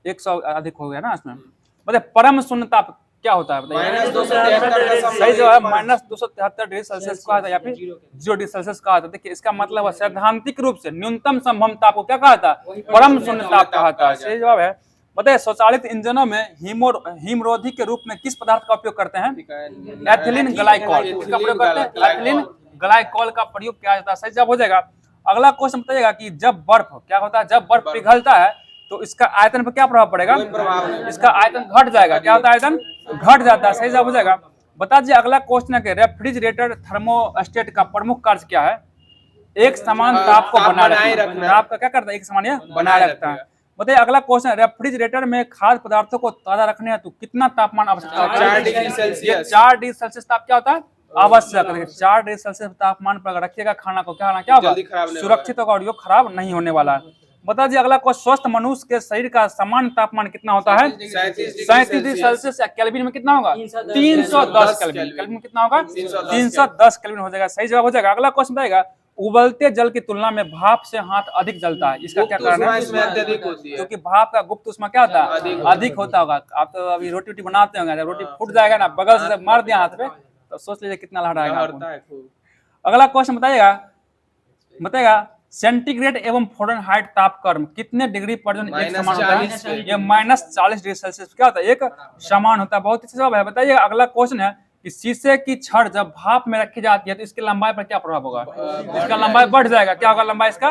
100 अधिक हो गया ना इसमें। मतलब परम शून्य ताप क्या होता है? सही जवाब है -273 डिग्री सेल्सियस कहा था या फिर 0 डिग्री सेल्सियस कहा था। देखिए इसका मतलब है सैद्धांतिक रूप से न्यूनतम संभव ताप को क्या कहा था? परम शून्य ताप कहा था। सही जवाब है। बताइए स्वचालित इंजनों में हिमरोधी के रूप में किस पदार्थ का उपयोग करते हैं? Ethylene glycol. किसका प्रयोग करते हैं? एथिलीन ग्लाइकॉल का प्रयोग किया जाता है। सही जवाब हो जाएगा। अगला क्वेश्चन बताइएगा कि जब बर्फ क्या होता है? जब बर्फ पिघलता है तो इसका आयतन पर क्या प्रभाव पड़ेगा? इसका आयतन घट जाएगा। क्या होता है? आयतन घट जाता है। सही जवाब हो जाएगा। बता दीजिए अगला क्वेश्चन है कि रेफ्रिजरेटर थर्मोस्टेट का प्रमुख कार्य क्या है? एक समान ताप को बनाए रखना। ताप का क्या करता है? एक समान बनाए रखता है। बताइए अगला क्वेश्चन, रेफ्रिजरेटर में खाद्य पदार्थों को ताजा रखने हेतु कितना तापमान आवश्यकता होता है? 4 डिग्री सेल्सियस। 4 डिग्री सेल्सियस ताप क्या होता है? आवश्यक। 4 डिग्री सेल्सियस तापमान पर अगर रखिएगा खाना को क्या होगा? सुरक्षित होगा और ये खराब नहीं होने वाला है। बता दीजिए अगला क्वेश्चन, स्वस्थ मनुष्य के शरीर का सामान्य तापमान कितना होता है? 37 डिग्री सेल्सियस। या केल्विन में कितना होगा? 310 केल्विन। केल्विन में कितना होगा? 310 केल्विन हो जाएगा। सही जवाब हो जाएगा। अगला क्वेश्चन बताएगा, उबलते जल की तुलना में भाप से हाथ अधिक जलता है, इसका क्या कारण है? क्योंकि भाप का गुप्त उष्मा क्या होता है? अधिक होता होगा। आप तो अभी रोटी वोटी बनाते होंगे, जब रोटी फूट जाएगा ना बगल से मार दिया हाथ पे तो सोच लीजिए कितना लहराएगा। अगला क्वेश्चन बताएगा सेंटीग्रेड एवं फ़ारेनहाइट तापक्रम कितने डिग्री पर जो एक समान होता है? ये -40 डिग्री सेल्सियस क्या होता है? एक समान होता है। बहुत ही जवाब है। बताइए अगला क्वेश्चन है कि शीशे की छड़ जब भाप में रखी जाती है तो इसकी लंबाई पर क्या प्रभाव होगा? इसका लंबाई बढ़ जाएगा। क्या होगा? लंबाई इसका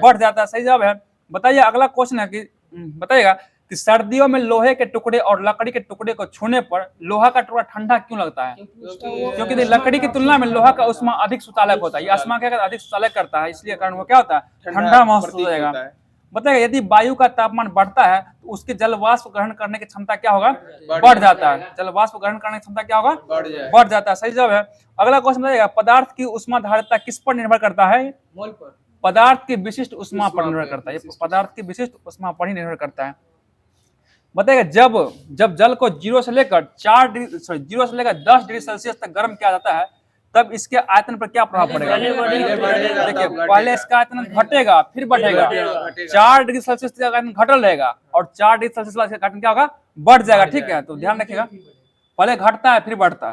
बढ़ जाता है। सही जवाब है। बताइए अगला क्वेश्चन है कि बताइएगा कि सर्दियों में लोहे के टुकड़े और लकड़ी के टुकड़े को छूने पर लोहा का टुकड़ा ठंडा क्यों लगता है? क्योंकि लकड़ी की तुलना में लोहा का उष्मा अधिक सुचालक होता है। ये उष्मा क्या अधिक सुचालक करता है, इसलिए कारण वो क्या होता है? ठंडा महसूस हो जाएगा। बताइए यदि वायु का तापमान बढ़ता है तो उसके जल वाष्प ग्रहण करने की क्षमता क्या होगा? बढ़ जाता है। जल वाष्प ग्रहण करने की क्षमता क्या होगा? बढ़ जाता है। सही जवाब है। अगला क्वेश्चन बताइएगा, पदार्थ की ऊष्माधारिता किस पर निर्भर करता है? पदार्थ की विशिष्ट ऊष्मा पर निर्भर करता है। पदार्थ की विशिष्ट ऊष्मा पर ही निर्भर करता है। बताइएगा जब जल को 0 से लेकर 10 डिग्री सेल्सियस तक गर्म किया जाता है तब इसके आयतन पर क्या प्रभाव पड़ेगा? देखिए पहले इसका आयतन घटेगा फिर बढ़ेगा। 4 डिग्री सेल्सियस तक आयतन घटल रहेगा और 4 डिग्री सेल्सियस का आयतन क्या होगा? बढ़ जाएगा। ठीक है, तो ध्यान रखिएगा, पहले घटता है फिर बढ़ता है।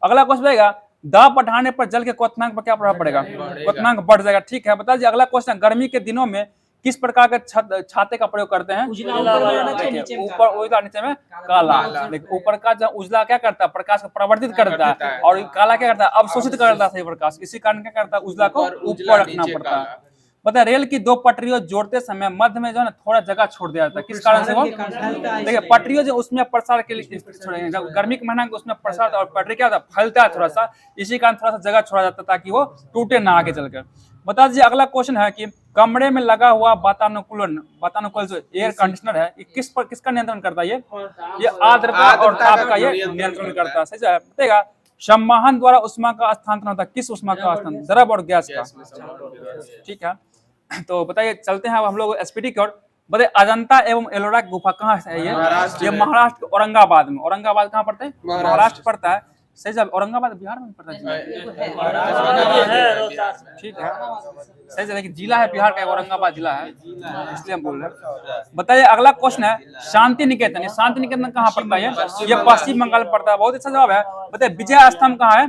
अगला क्वेश्चन रहेगा, दाब बढ़ाने पर जल के क्वथनांक पर क्या प्रभाव पड़ेगा? क्वथनांक बढ़ जाएगा। ठीक है, बता दीजिए अगला क्वेश्चन, गर्मी के दिनों में किस प्रकार के छाते का प्रयोग करते हैं? ऊपर उजला नीचे में काला। ऊपर का जो उजला क्या करता है? प्रकाश को परावर्तित करता है और काला क्या करता है? अवशोषित करता है सही प्रकाश। इसी कारण क्या करता है? उजला को ऊपर रखना पड़ता है। पता है रेल की 2 पटरियों जोड़ते समय मध्य में जो है ना थोड़ा जगह छोड़ दिया जाता है, किस कारण से? वो देखिए पटरियों जो उसमें प्रसार के लिए जब गर्मी के महीना में उसमें प्रसार और पटरी क्या होता है? फैलता है थोड़ा सा, इसी कारण थोड़ा सा जगह छोड़ा जाता है ताकि वो टूटे ना आगे चलकर। बता दीजिए अगला क्वेश्चन है कि कमरे में लगा हुआ वातानुकूलन जो एयर कंडीशनर है ये किसका नियंत्रण करता है? ये आर्द्रता और ताप का ये नियंत्रण करता है। सही है। बताइएगा संवहन द्वारा उष्मा का स्थानांतरण होता है, किस उष्मा का स्थानांतरण? द्रव और गैस का। ठीक है, तो बताइए चलते हैं अब हम लोग एसपीटी की ओर। बताइए अजंता एवं एलोरा गुफा कहाँ है? ये महाराष्ट्र के औरंगाबाद में। औरंगाबाद कहाँ पड़ता है? महाराष्ट्र पड़ता है। सही जवाब। औरंगाबाद बिहार में पड़ता है, ठीक है सही जवाब। जिला है बिहार का, औरंगाबाद जिला है, इसलिए हम बोल रहे हैं। बताइए अगला क्वेश्चन है शांति निकेतन। ये शांति निकेतन कहाँ पड़ता है? ये पश्चिम बंगाल में पड़ता है। बहुत अच्छा जवाब है। बताइए विजय स्तंभ कहाँ है?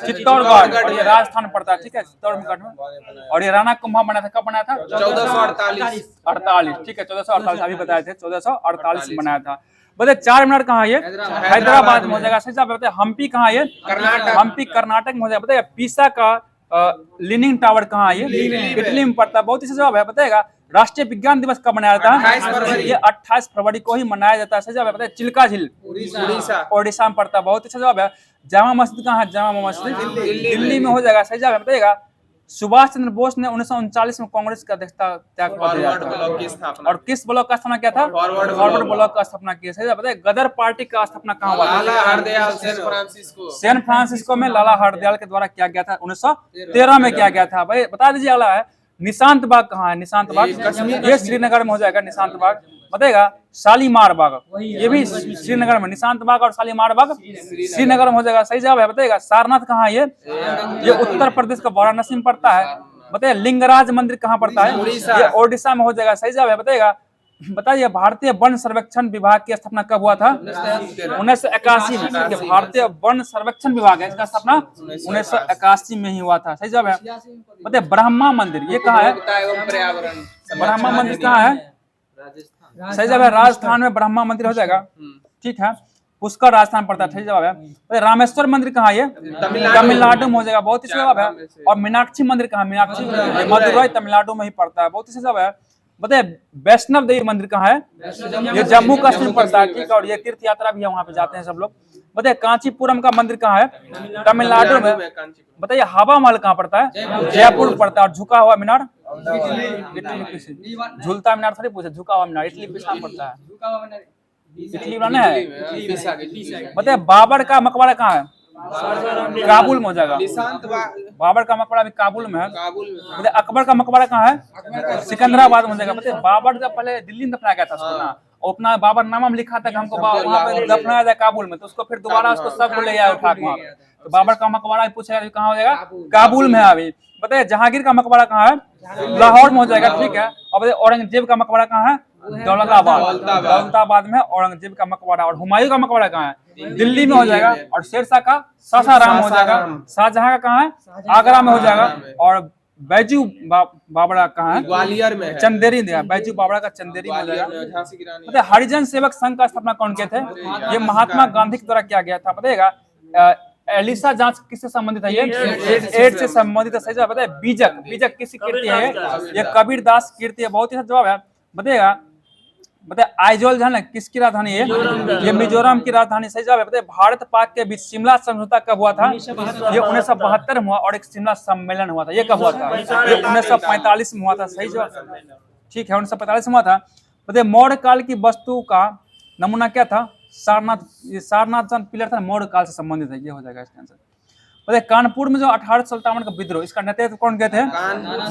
चित्तौड़गढ़, और ये राजस्थान पड़ता है, ठीक है चित्तौड़गढ़ में। और ये राणा कुंभा बना था, कब बनाया था? 1448। ठीक है 1448, अभी बताए थे 1448 में बनाया था। बताइए 4 मिनट कहाँ है? हैदराबाद में हो जाएगा, सही जवाब। बताइए हम्पी कहाँ है? कर्नाटक। हम्पी कर्नाटक में हो जाएगा। बताइए पीसा का लीनिंग टावर कहाँ है? इटली में पड़ता है। बहुत ही सही जवाब है। बताइएगा राष्ट्रीय विज्ञान दिवस कब मनाया जाता है? 28 फरवरी। ये 28 फरवरी को ही मनाया जाता है, सही जवाब है। बताइए चिल्का झील उड़ीसा। ओडिशा में पड़ता है। बहुत अच्छा जवाब है। जामा मस्जिद कहाँ है? जामा मस्जिद दिल्ली में हो जाएगा, सही जवाब है। बताइएगा सुभाष चंद्र बोस ने 1939 में कांग्रेस का अध्यक्षता त्याग कर दिया फॉरवर्ड ब्लॉक की स्थापना। और किस ब्लॉक का स्थापना किया था? फॉरवर्ड ब्लॉक का स्थापना किया, सही जवाब। बताइए गदर पार्टी का स्थापना कहाँ हुआ था? लाला हरदयाल सैन सैन फ्रांसिस्को में लाला हरदयाल के द्वारा किया गया था, 1913 में किया गया था। भाई बता दीजिए अगला है निशांत बाग कहाँ है? निशांत बाग ये श्रीनगर में हो जाएगा, निशांत बाग। बताएगा शालीमार बाग, ये भी श्रीनगर में। निशांत बाग और शालीमार बाग श्रीनगर में हो जाएगा, सही जवाब है। बताएगा सारनाथ कहाँ है? ये उत्तर प्रदेश का वाराणसी में पड़ता है। बताइए लिंगराज मंदिर कहाँ पड़ता है? ये ओडिशा में हो जाएगा, सही जवाब है। बताइएगा बताइए भारतीय वन सर्वेक्षण विभाग की स्थापना कब हुआ था? 1981 में। ठीक है भारतीय वन सर्वेक्षण विभाग है, इसका स्थापना 1981 में ही हुआ था, सही जवाब है। बताइए ब्रह्मा मंदिर ये कहाँ है? ब्रह्मा मंदिर कहाँ है? सही जवाब है राजस्थान में ब्रह्मा मंदिर हो जाएगा, ठीक है। पुष्कर राजस्थान पड़ता है, सही जवाब है। रामेश्वर मंदिर कहाँ है? तमिलनाडु में हो जाएगा, बहुत ही सही जवाब है। और मीनाक्षी मंदिर कहाँ? मीनाक्षी मदुरई तमिलनाडु में ही पड़ता है, बहुत ही सही जवाब है। बताइए वैष्णव देवी मंदिर कहाँ है? ये जम्मू कश्मीर पड़ता है, ठीक है। और ये तीर्थ यात्रा भी है, वहाँ पे जाते हैं सब लोग। बताइए कांचीपुरम का मंदिर कहाँ है? तमिलनाडु में। बताइए हवा महल कहाँ पड़ता है? जयपुर में पड़ता है। और झुका हुआ मीनार झूलता मीनार थोड़ी पूछे, झुका हुआ मीनार इटली पिसा पड़ता है, इटली बना है। बताइए बाबर का मकबरा कहाँ है? काबुल में हो जाएगा। बाबर का मकबरा भी काबुल में है। बताइए अकबर का मकबरा कहाँ है? सिकंदराबाद में हो जाएगा। बताइए बाबर जब पहले दिल्ली में दफनाया गया था उसको ना, अपना बाबर नामा में लिखा था कि हमको वहाँ पे दफनाया जाए काबुल में, तो उसको फिर दोबारा उसको सब ले आया उठा के वहाँ पे। तो बाबर का मकबरा पूछेगा कहाँ हो जाएगा? काबुल में है अभी। बताइए जहांगीर का मकबरा कहाँ है? लाहौर में हो जाएगा, ठीक है। और बताइए औरंगजेब का मकबरा कहाँ है? दौलताबाद में औरंगजेब का मकबरा। और हुमायूं का मकबरा कहाँ है? दिल्ली में हो जाएगा। और शेरशाह का सासाराम हो जाएगा। शाहजहां का कहाँ है? आगरा में हो जाएगा। और बैजू बाबरा कहाँ है? ग्वालियर में है। चंदेरी दिया बैजू बाबरा का चंदेरी में हो जाएगा। हरिजन सेवक संघ का स्थापना कौन किए थे? ये महात्मा गांधी के द्वारा किया गया था। बताइएगा एलिसा जांच किससे संबंधित है? ये एड्स से संबंधित है, सही जवाब। बताइए बीजक बीजक किसकी कीर्ति है? ये कबीर दास कीर्ति है, बहुत ही अच्छा जवाब है। बताइएगा बताइए आइजोल जो है ना किसकी राजधानी है? ये मिजोरम की राजधानी, सही जवाब है। बताइए भारत पाक के बीच शिमला समझौता कब हुआ था? ये 1972 में हुआ। और एक शिमला सम्मेलन हुआ था, ये कब हुआ था? ये 1945 में हुआ था, सही जवाब, ठीक है 1945 में हुआ था। बताइए मौर्य काल की वस्तु का नमूना क्या था? सारनाथ। ये सारनाथ जन पिलर था, मौर्य काल से संबंधित है, ये हो जाएगा इसका आंसर। बताइए कानपुर में जो 1857 का विद्रोह, इसका नेतृत्व कौन किए थे?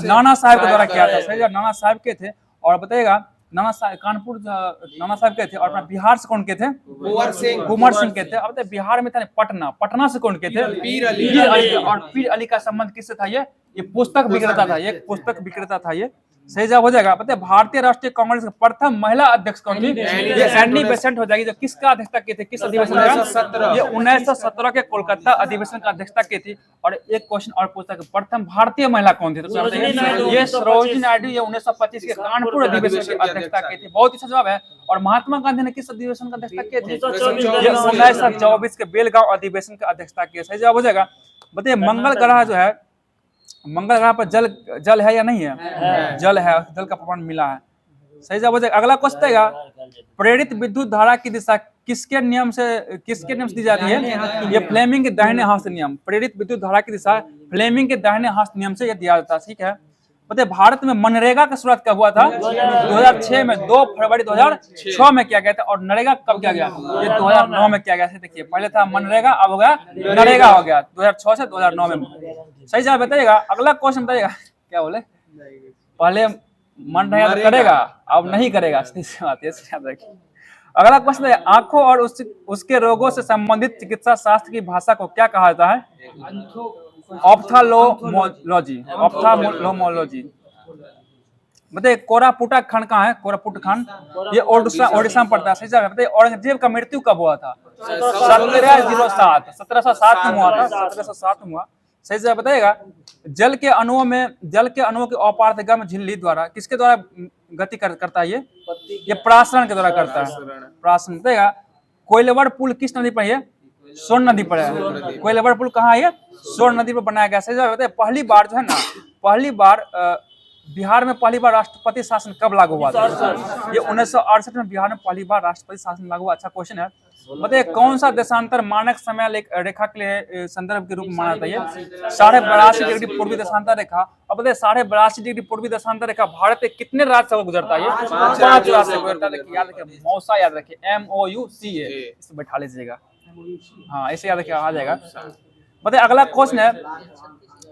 नाना साहब के द्वारा किया था, सही जवाब नाना साहब के थे। और बताइएगा नाना साहब कानपुर नाना साहब के थे। और अपना बिहार से कौन के थे? कुंवर सिंह के थे। अब बिहार में था पटना, पटना से कौन के थे? पीर अली। और पीर अली का संबंध किससे था? ये पुस्तक विक्रेता था, ये पुस्तक विक्रेता था, ये सही जवाब हो जाएगा। बताइए भारतीय राष्ट्रीय कांग्रेस के प्रथम महिला अध्यक्ष कौन थी? ये एनी बेसेंट हो जाएगी। जो किसका अध्यक्षता की थी? किस अधिवेशन का? ये 1917 के कोलकाता अधिवेशन का अध्यक्षता की थी। और एक क्वेश्चन और पूछता है प्रथम भारतीय महिला कौन थी? तो ये सरोजिनी नायडू, ये 1925 के कानपुर अधिवेशन की अध्यक्षता की थी, बहुत अच्छा जवाब है। और महात्मा गांधी ने किस अधिवेशन का अध्यक्षता की थी? ये 1924 के बेलगांव अधिवेशन का अध्यक्षता की, सही जवाब हो जाएगा। बताइए मंगल ग्रह जो है, मंगल ग्रह पर जल है या नहीं है? जल है, जल का प्रमाण मिला है, सही जवाब हो जाएगा। अगला क्वेश्चन है प्रेरित विद्युत धारा की दिशा किसके नियम से दी जाती है? ये फ्लेमिंग के दाहिने हाथ से नियम। प्रेरित विद्युत धारा की दिशा फ्लेमिंग के दाहिने हाथ नियम से ये दिया जाता है, ठीक है। बताइए भारत में मनरेगा का शुरुआत कब हुआ था? 2006 में, 2 फरवरी 2006 में किया गया था। और नरेगा कब किया गया? ये 2009 में किया गया था। देखिए पहले था मनरेगा, अब हो गया नरेगा हो गया, 2006 से 2009 में, सही जवाब बताइएगा। अगला क्वेश्चन बताइएगा, क्या बोले? पहले मन रहेगा तो करेगा, अब नहीं करेगा, सही बात है, याद रखिए। अगला क्वेश्चन है, आंखों और उसके रोगों से संबंधित चिकित्सा शास्त्र की भाषा को क्या कहा जाता है? Ophthalmology, ophthalmology. बताइए कोरापुटा खंड कहाँ है? कोरापुट खंड ये ओडिशा में पड़ता है। सही जवाब है। बताइए औरंगजेब का मृत्यु कब हुआ था? 1707 में हुआ था। 1707 में हुआ। सही जवाब बताइएगा। जल के अणुओं के अपारगम झिल्ली द्वारा किसके द्वारा गति करता है? ये प्रासरण के द्वारा करता है। प्रासरण बताइएगा। कोइलवर पुल किस नदी पर है? सोन नदी पर है। कोइलवर पुल कहाँ है? सोन नदी पर बनाया गया। सही जवाब बताइए। पहली बार जो है ना, पहली बार बिहार में पहली बार राष्ट्रपति शासन कब लागू हुआ था? ये 1968 में बिहार में पहली बार राष्ट्रपति शासन लागू हुआ। अच्छा क्वेश्चन है। बताइए कौन सा देशांतर मानक समय रेखा के लिए संदर्भ के रूप में माना जाता है? 82.5 डिग्री पूर्वी देशांतर रेखा। अब बताइए 82.5 डिग्री पूर्वी देशांतर रेखा भारत के कितने राज्य से गुजरता है? 5 राज्य से गुजरता है। देखिए याद रखिए, मौसा याद रखिए, MOUCA, इसे बैठा लीजिएगा। हाँ ऐसे याद रखिए, आ जाएगा। बताइए अगला क्वेश्चन है,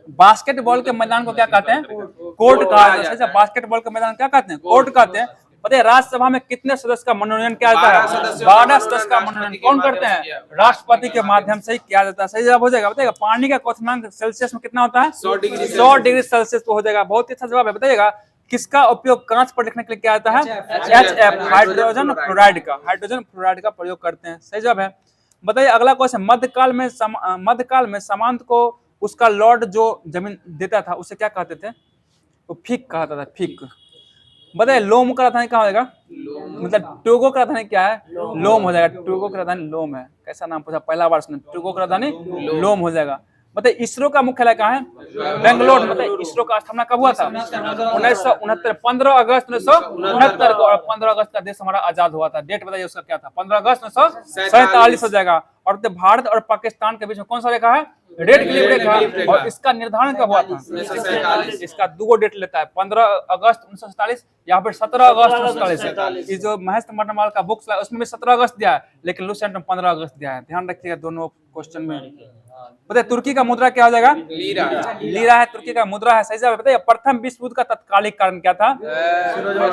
बास्केटबॉल के मैदान को क्या कहते हैं? कोर्ट कहा जाता है। बास्केटबॉल के मैदान क्या कहते हैं? कोर्ट कहते हैं। बताइए राज्यसभा में कितने सदस्य का मनोनयन किया जाता है? 12 सदस्य का मनोनयन कौन करते हैं? राष्ट्रपति के माध्यम से ही किया जाता है। सही जवाब हो जाएगा। बताइएगा पानी का क्वथनांक सेल्सियस में कितना होता है? 100 डिग्री सेल्सियस हो जाएगा। बहुत ही अच्छा जवाब है। बताइएगा किसका उपयोग कांच पर लिखने के लिए किया जाता है? HF, हाइड्रोजन फ्लोराइड का प्रयोग करते हैं। सही जवाब है। बताइए अगला क्वेश्चन, मध्यकाल में सामंत को उसका लॉर्ड जो जमीन देता था उसे क्या कहते थे? वो फिक कहता था, फिक। बताइए लोम का राजधानी कहाँ हो जाएगा? मतलब टोगो का राजधानी क्या है? लोम हो जाएगा। टोगो का राजधानी लोम है। कैसा नाम पूछा, पहला बार सुने। टोगो का राजधानी लोम हो जाएगा। बताइए इसरो का मुख्यालय कहाँ है? बेंगलोर। मतलब इसरो का स्थापना कब हुआ था? 1969, 15 अगस्त 1969 को। और 15 अगस्त का देश हमारा आजाद हुआ था। डेट बताइए उसका क्या था? 15 अगस्त 1947 हो जाएगा। और भारत और पाकिस्तान के बीच में कौन सा रेखा है? रेड क्लिफ रेखा। और इसका निर्धारण कब हुआ था? इसका 2 डेट लेता है, 15 अगस्त 1947 या फिर 17 अगस्त 1947। इस जो महेश मंडमाल का बुक उसमें भी 17 अगस्त दिया है, लेकिन लुसेंट में 15 अगस्त दिया है। ध्यान रखिएगा दोनों क्वेश्चन में। बताइए तुर्की का मुद्रा क्या हो जाएगा? लीरा है। तुर्की का मुद्रा है। सही जवाब बताइए। प्रथम विश्व युद्ध का तत्कालिक कारण क्या था?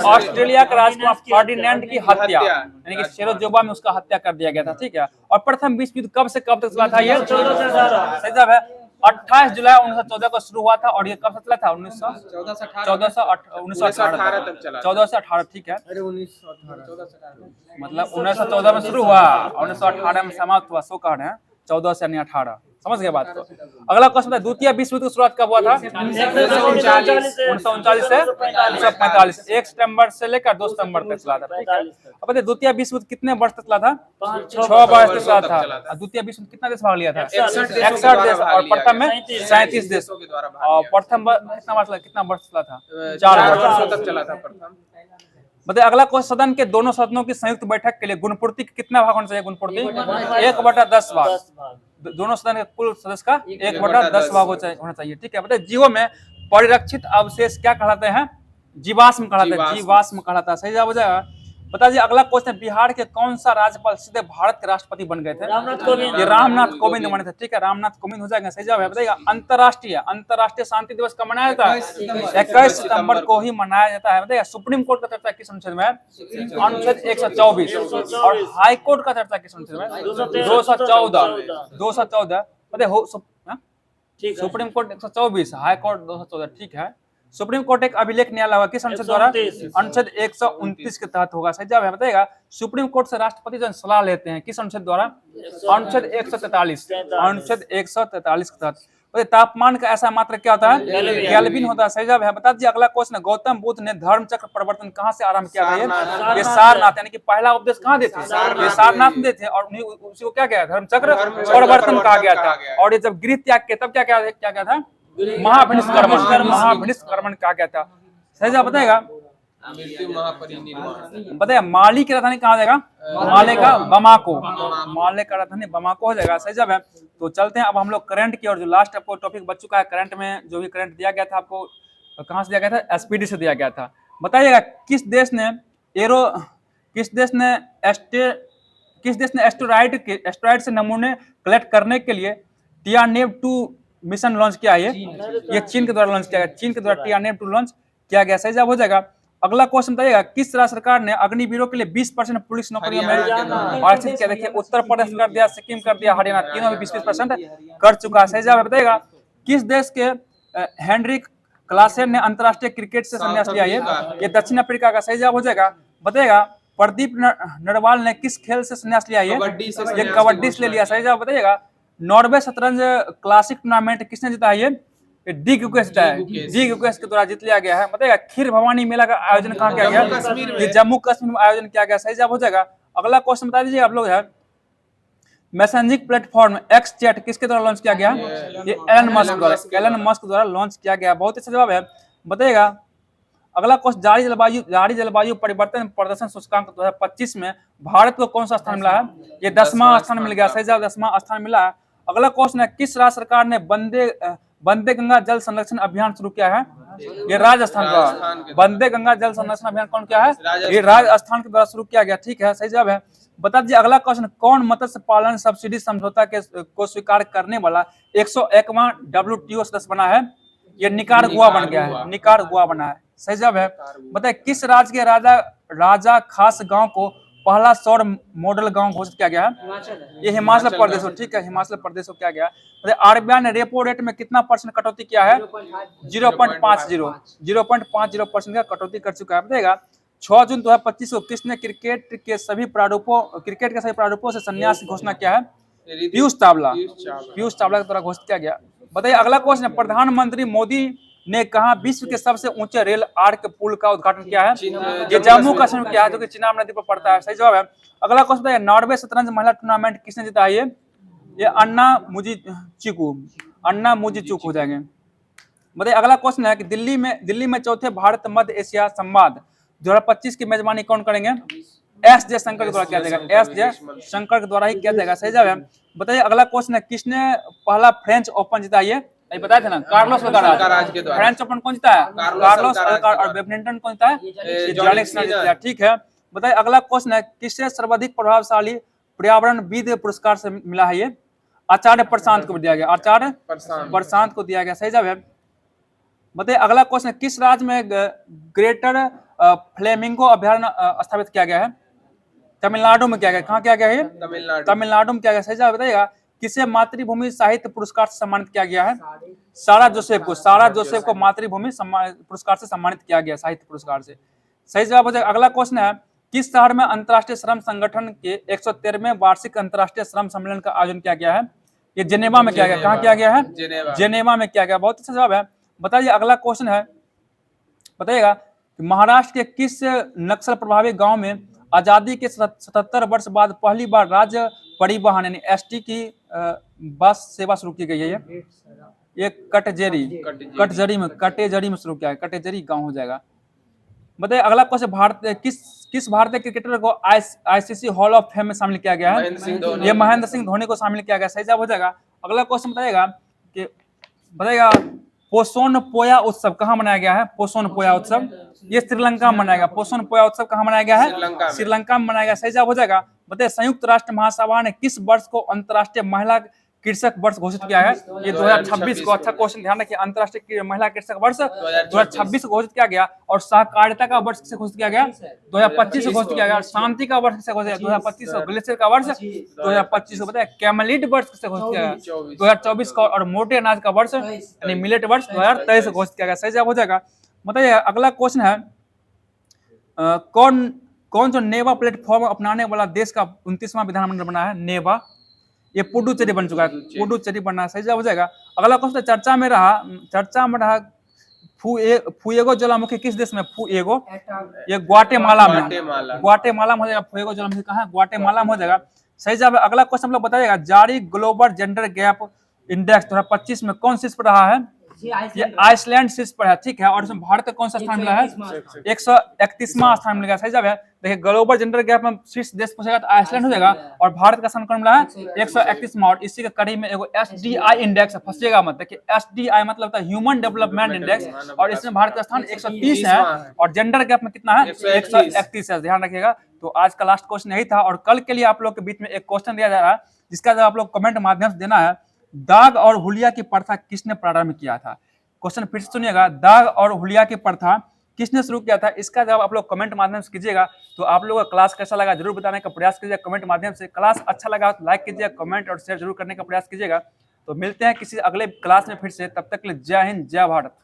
ऑस्ट्रेलिया के राजकुमार फर्डिनेंड की हत्या, यानी कि सेरोजोबा में उसका हत्या कर दिया गया था। ठीक है। और प्रथम विश्व युद्ध कब से कब तक चला था? ये 14 सही जवाब है। 28 जुलाई 1914 को शुरू हुआ था। और ये कब से चला था? 1914 से 18। ठीक है। मतलब 1914 में शुरू हुआ, 1918 में समाप्त हुआ। सो कह रहे हैं 14 से 18। समझ गए बात को? अगला क्वेश्चन है, द्वितीय विश्व युद्ध की शुरुआत कब हुआ था? 1939 से 1945। 1 सितंबर से लेकर 2 सितंबर तक चला था। ठीक है। अब बताइए द्वितीय विश्व युद्ध कितने वर्ष तक चला था? 6 वर्ष तक चला था। द्वितीय विश्व युद्ध कितना देश भाग लिया था? 61 देश। और प्रथम में 37 देश। और प्रथम कितना वर्ष चला था? 4 वर्ष तक चला था प्रथम। बताइए अगला क्वेश्चन, सदन के दोनों सदनों की संयुक्त बैठक के लिए गुणपूर्ति कितना भाग होना चाहिए? गुणपूर्ति 1/10 भाग। दोनों सदन के कुल सदस्य का 1/10 भाग होना चाहिए। ठीक है। बताइए जीवों में परिरक्षित अवशेष क्या कहलाते हैं? जीवाश्म कहलाते हैं। जीवाश्म कहलाता है। सही जवाब हो जाएगा। बताइए अगला क्वेश्चन, बिहार के कौन सा राज्यपाल सीधे भारत के राष्ट्रपति बन गए थे? ये रामनाथ कोविंद बने थे। ठीक है। रामनाथ कोविंद हो जाएगा। सही जवाब है। बताइए अंतरराष्ट्रीय शांति दिवस कब मनाया जाता है? 21 सितंबर को ही मनाया जाता है। बताइए सुप्रीम कोर्ट का चर्चा किस अनुच्छेद में है? अनुच्छेद 124। और हाई कोर्ट का चर्चा किस अनुच्छेद में? 214। बताइए सुप्रीम कोर्ट 124, हाई कोर्ट 214। ठीक है। सुप्रीम कोर्ट एक अभिलेख न्यायालय होगा किस अनुच्छेद द्वारा? अनुच्छेद 129 के तहत होगा। सही जवाब है। बताइएगा सुप्रीम कोर्ट से राष्ट्रपति जो सलाह लेते हैं किस अनुच्छेद द्वारा? अनुच्छेद 143। अनुच्छेद 143 के तहत। तापमान का ऐसा मात्रा क्या होता है? केल्विन होता है। सही जवाब है। बता दीजिए अगला क्वेश्चन, गौतम बुद्ध ने धर्म चक्र परिवर्तन कहाँ से आरंभ किया था? ये सारनाथ, यानी कि पहला उपदेश कहाँ देते थे? ये सारनाथ में देते। और उसी को क्या गया? धर्म चक्र परिवर्तन कहा गया था। और ये जब गृह त्याग के तब क्या क्या था? महाभिनिष्क्रमण कहा गया था। सही जवाब बताएगा। बताइए माली की राजधानी कहाँ जाएगा? माले का बमाको। माले का राजधानी बमाको हो जाएगा। सही जवाब है। तो चलते हैं अब हम लोग करंट की और जो लास्ट आपको टॉपिक बच चुका है करंट में, जो भी करंट दिया गया था आपको कहाँ से दिया गया था? SPD से दिया गया था। बताइएगा किस देश ने एस्टेरॉइड से नमूने कलेक्ट करने के लिए टियानेव-2 मिशन लॉन्च किया है? ये चीन के द्वारा लॉन्च किया गया। चीन के द्वारा टियानेव-2 लॉन्च किया गया। सही जवाब हो जाएगा। अगला क्वेश्चन बताइएगा, किस राज्य सरकार ने अग्निवीरों के लिए 20% पुलिस नौकरियों में आरक्षित किया? देखिए उत्तर प्रदेश कर दिया, सिक्किम कर दिया, हरियाणा, तीनों में 20% कर चुका है। सही जवाब बताइएगा, किस देश के हेनरिक क्लासेन ने अंतरराष्ट्रीय क्रिकेट से संन्यास लिया? ये दक्षिण अफ्रीका का। सही जवाब हो जाएगा। बताइएगा, प्रदीप नरवाल ने किस खेल से संन्यास लिया? ये कबड्डी से ले लिया। सही जवाब बताइएगा, नॉर्वे शतरंज क्लासिक टूर्नामेंट किसने जीता है? ये डी गुकेश के द्वारा जीत लिया गया है। बताइएगा, खीर भवानी मेला का आयोजन कहाँ किया गया? ये जम्मू कश्मीर में आयोजन किया गया। सही जवाब हो जाएगा। अगला क्वेश्चन बता दीजिए आप लोग है, मैसेजिंग प्लेटफॉर्म एक्स चैट किसके द्वारा लॉन्च किया गया? ये एलन मस्क द्वारा लॉन्च किया गया। बहुत अच्छा जवाब है। बताइएगा, अगला क्वेश्चन, जारी जलवायु परिवर्तन प्रदर्शन सूचकांक 2025 में भारत को कौन सा स्थान मिला है? ये 10वां स्थान मिल गया। सही जवाब 10वां स्थान मिला है। अगला क्वेश्चन है, किस राज्य सरकार ने वंदे गंगा जल संरक्षण अभियान शुरू किया है? ये राजस्थान का। वंदे गंगा जल संरक्षण अभियान कौन किया है? ये राजस्थान के द्वारा शुरू किया गया। ठीक है, सही जवाब है। बता दीजिए अगला क्वेश्चन, कौन मत्स्य पालन सब्सिडी समझौता को स्वीकार करने वाला 101वां WTO सदस्य बना है? ये निकारागुआ बन गया है। निकारागुआ बना है। सही जवाब है। बताइए, किस राज्य के राजा खास गांव को पहला सौर मॉडल गांव घोषित किया गया है? ये हिमाचल प्रदेश। ठीक है, हिमाचल प्रदेश को किया गया। आरबीआई ने रेपो रेट में कितना परसेंट कटौती किया है? 0.50% का कटौती कर चुका है। बताइएगा, 6 जून 2025 को किसने क्रिकेट के सभी प्रारूपों से संन्यास की घोषणा किया है? पीयूष चावला के द्वारा घोषित किया गया। बताइए, अगला क्वेश्चन है, प्रधानमंत्री मोदी ने कहा विश्व के सबसे ऊंचे रेल आर्क पुल का उद्घाटन किया है? ये जम्मू कश्मीर में किया है, जो कि चिनाब नदी पर पड़ता है। सही जवाब है। अगला क्वेश्चन है, नॉर्वे शतरंज महिला टूर्नामेंट किसने जीता है? ये अन्ना मुजीचुक हो जाएंगे। बताइए, अगला क्वेश्चन है कि दिल्ली में चौथे भारत मध्य एशिया संवाद 2025 की मेजबानी कौन करेंगे? एस जयशंकर के द्वारा किया जाएगा। एस जयशंकर के द्वारा ही किया जाएगा। सही जवाब है। बताइए, अगला क्वेश्चन है, किसने पहला फ्रेंच ओपन जीता? ये बताया था ना, कार्लोस अल्काराज। फ्रेंच ओपन कौन जीता है? Carlos Alcaraz. और बैडमिंटन कौन जीता है? जानिक सिनर जीता है। ठीक है। बताइए, अगला क्वेश्चन है, किससे सर्वाधिक प्रभावशाली पर्यावरणविद पुरस्कार से मिला है? ये आचार्य प्रशांत को दिया गया। आचार्य प्रशांत को दिया गया। सही जवाब है। बताइए, अगला क्वेश्चन है, किस राज्य में ग्रेटर फ्लेमिंगो अभयारण्य स्थापित किया गया है? तमिलनाडु में किया गया। कहाँ किया गया है? तमिलनाडु में किया गया। सही जवाब बताइएगा, किसे मातृभूमि साहित्य पुरस्कार से सम्मानित किया गया है? सारा जोसेफ को मातृभूमि पुरस्कार से सम्मानित किया गया, साहित्य पुरस्कार से। सही जवाब हो जाएगा। अगला क्वेश्चन है, किस शहर में अंतर्राष्ट्रीय श्रम संगठन के 113वें वार्षिक अंतर्राष्ट्रीय श्रम सम्मेलन का आयोजन किया गया है? ये जेनेवा में किया गया। कहाँ किया गया है? जेनेवा में किया गया। बहुत अच्छा जवाब है। बताइए, अगला क्वेश्चन है, बताइएगा, महाराष्ट्र के किस नक्सल प्रभावित गांव में आजादी के 77 वर्ष बाद पहली बार राज्य परिवहन यानी ST की बस सेवा शुरू की गई है? ये कटजरी में शुरू किया है। कटेजरी गांव हो जाएगा। बताइए, अगला क्वेश्चन, किस भारतीय क्रिकेटर को ICC हॉल ऑफ फेम में शामिल किया गया है? ये महेंद्र सिंह धोनी को शामिल किया गया। सही जवाब हो जाएगा। अगला क्वेश्चन बताइएगा, पोषण पोया उत्सव कहाँ मनाया गया है? पोषण पोया उत्सव ये श्रीलंका में मनाया गया। पोषण पोया उत्सव कहाँ मनाया गया है? श्रीलंका में मनाया गया। सही जवाब हो जाएगा। बताइए, संयुक्त राष्ट्र महासभा ने किस वर्ष को अंतर्राष्ट्रीय महिला कृषक वर्ष घोषित किया है? ये 2026 को। अच्छा क्वेश्चन, ध्यान रखिए, अंतर्राष्ट्रीय महिला कृषक वर्ष 2026 को घोषित किया गया। और सहकारिता का वर्ष किसे घोषित किया गया? 2025 को घोषित किया गया। और शांति का वर्ष किसे घोषित किया? 2025 को। ग्लेशियर का वर्ष 2025 को। बताया, कैमलिड वर्ष किसे घोषित किया गया? 2024 को। और मोटे अनाज का वर्ष यानी मिलेट वर्ष 2023 को घोषित किया गया। सही जवाब हो जाएगा। बताइए, अगला क्वेश्चन है, कौन जो नेवा प्लेटफॉर्म अपनाने वाला देश का 29वां विधानमंडल बना है? नेवा। ये पुडुचेरी बन चुका है। पुडुचेरी बनना है। सही जवाब हो जाएगा। अगला क्वेश्चन, चर्चा में रहा फुएगो ज्वालामुखी किस देश में? फुएगो, ये ग्वाटेमाला में हो जाएगा। फुएगो ज्वालामुखी कहाँ है? ग्वाटेमाला में हो जाएगा। सही जवाब है। अगला क्वेश्चन हम लोग बताइएगा, जारी ग्लोबल जेंडर गैप इंडेक्स 2025 में कौन शीर्ष पर रहा है? ये आइसलैंड शीर्ष पर है। ठीक है। और इसमें भारत का कौन सा स्थान मिला है? 131वां स्थान मिलेगा। सही जवाब है। देखिए, ग्लोबल जेंडर गैप में शीर्ष देश पूछेगा तो आइसलैंड हो जाएगा। और भारत का स्थान कौन मिला है? 131वां। और इसी के कड़ी में एगो SDI इंडेक्स है, फंसिएगा मत। देखिए, SDI मतलब होता है ह्यूमन डेवलपमेंट इंडेक्स, और इसमें भारत का स्थान 130 है। और जेंडर गैप में कितना है? 131 है। ध्यान रखिएगा। तो आज का लास्ट क्वेश्चन यही था। और कल के लिए आप लोग के बीच में एक क्वेश्चन दिया जा रहा है, जिसका जवाब आप लोग कमेंट माध्यम से देना है। दाग और हुलिया की प्रथा किसने प्रारंभ किया था? क्वेश्चन फिर से सुनिएगा, दाग और हुलिया की प्रथा किसने शुरू किया था, इसका जवाब आप लोग कमेंट माध्यम से कीजिएगा। तो आप लोगों का क्लास कैसा लगा जरूर बताने का प्रयास कीजिएगा कमेंट माध्यम से। क्लास अच्छा लगा तो लाइक कीजिएगा, कमेंट और शेयर जरूर करने का प्रयास कीजिएगा। तो मिलते हैं किसी अगले क्लास में फिर से, तब तक के लिए जय हिंद जय भारत।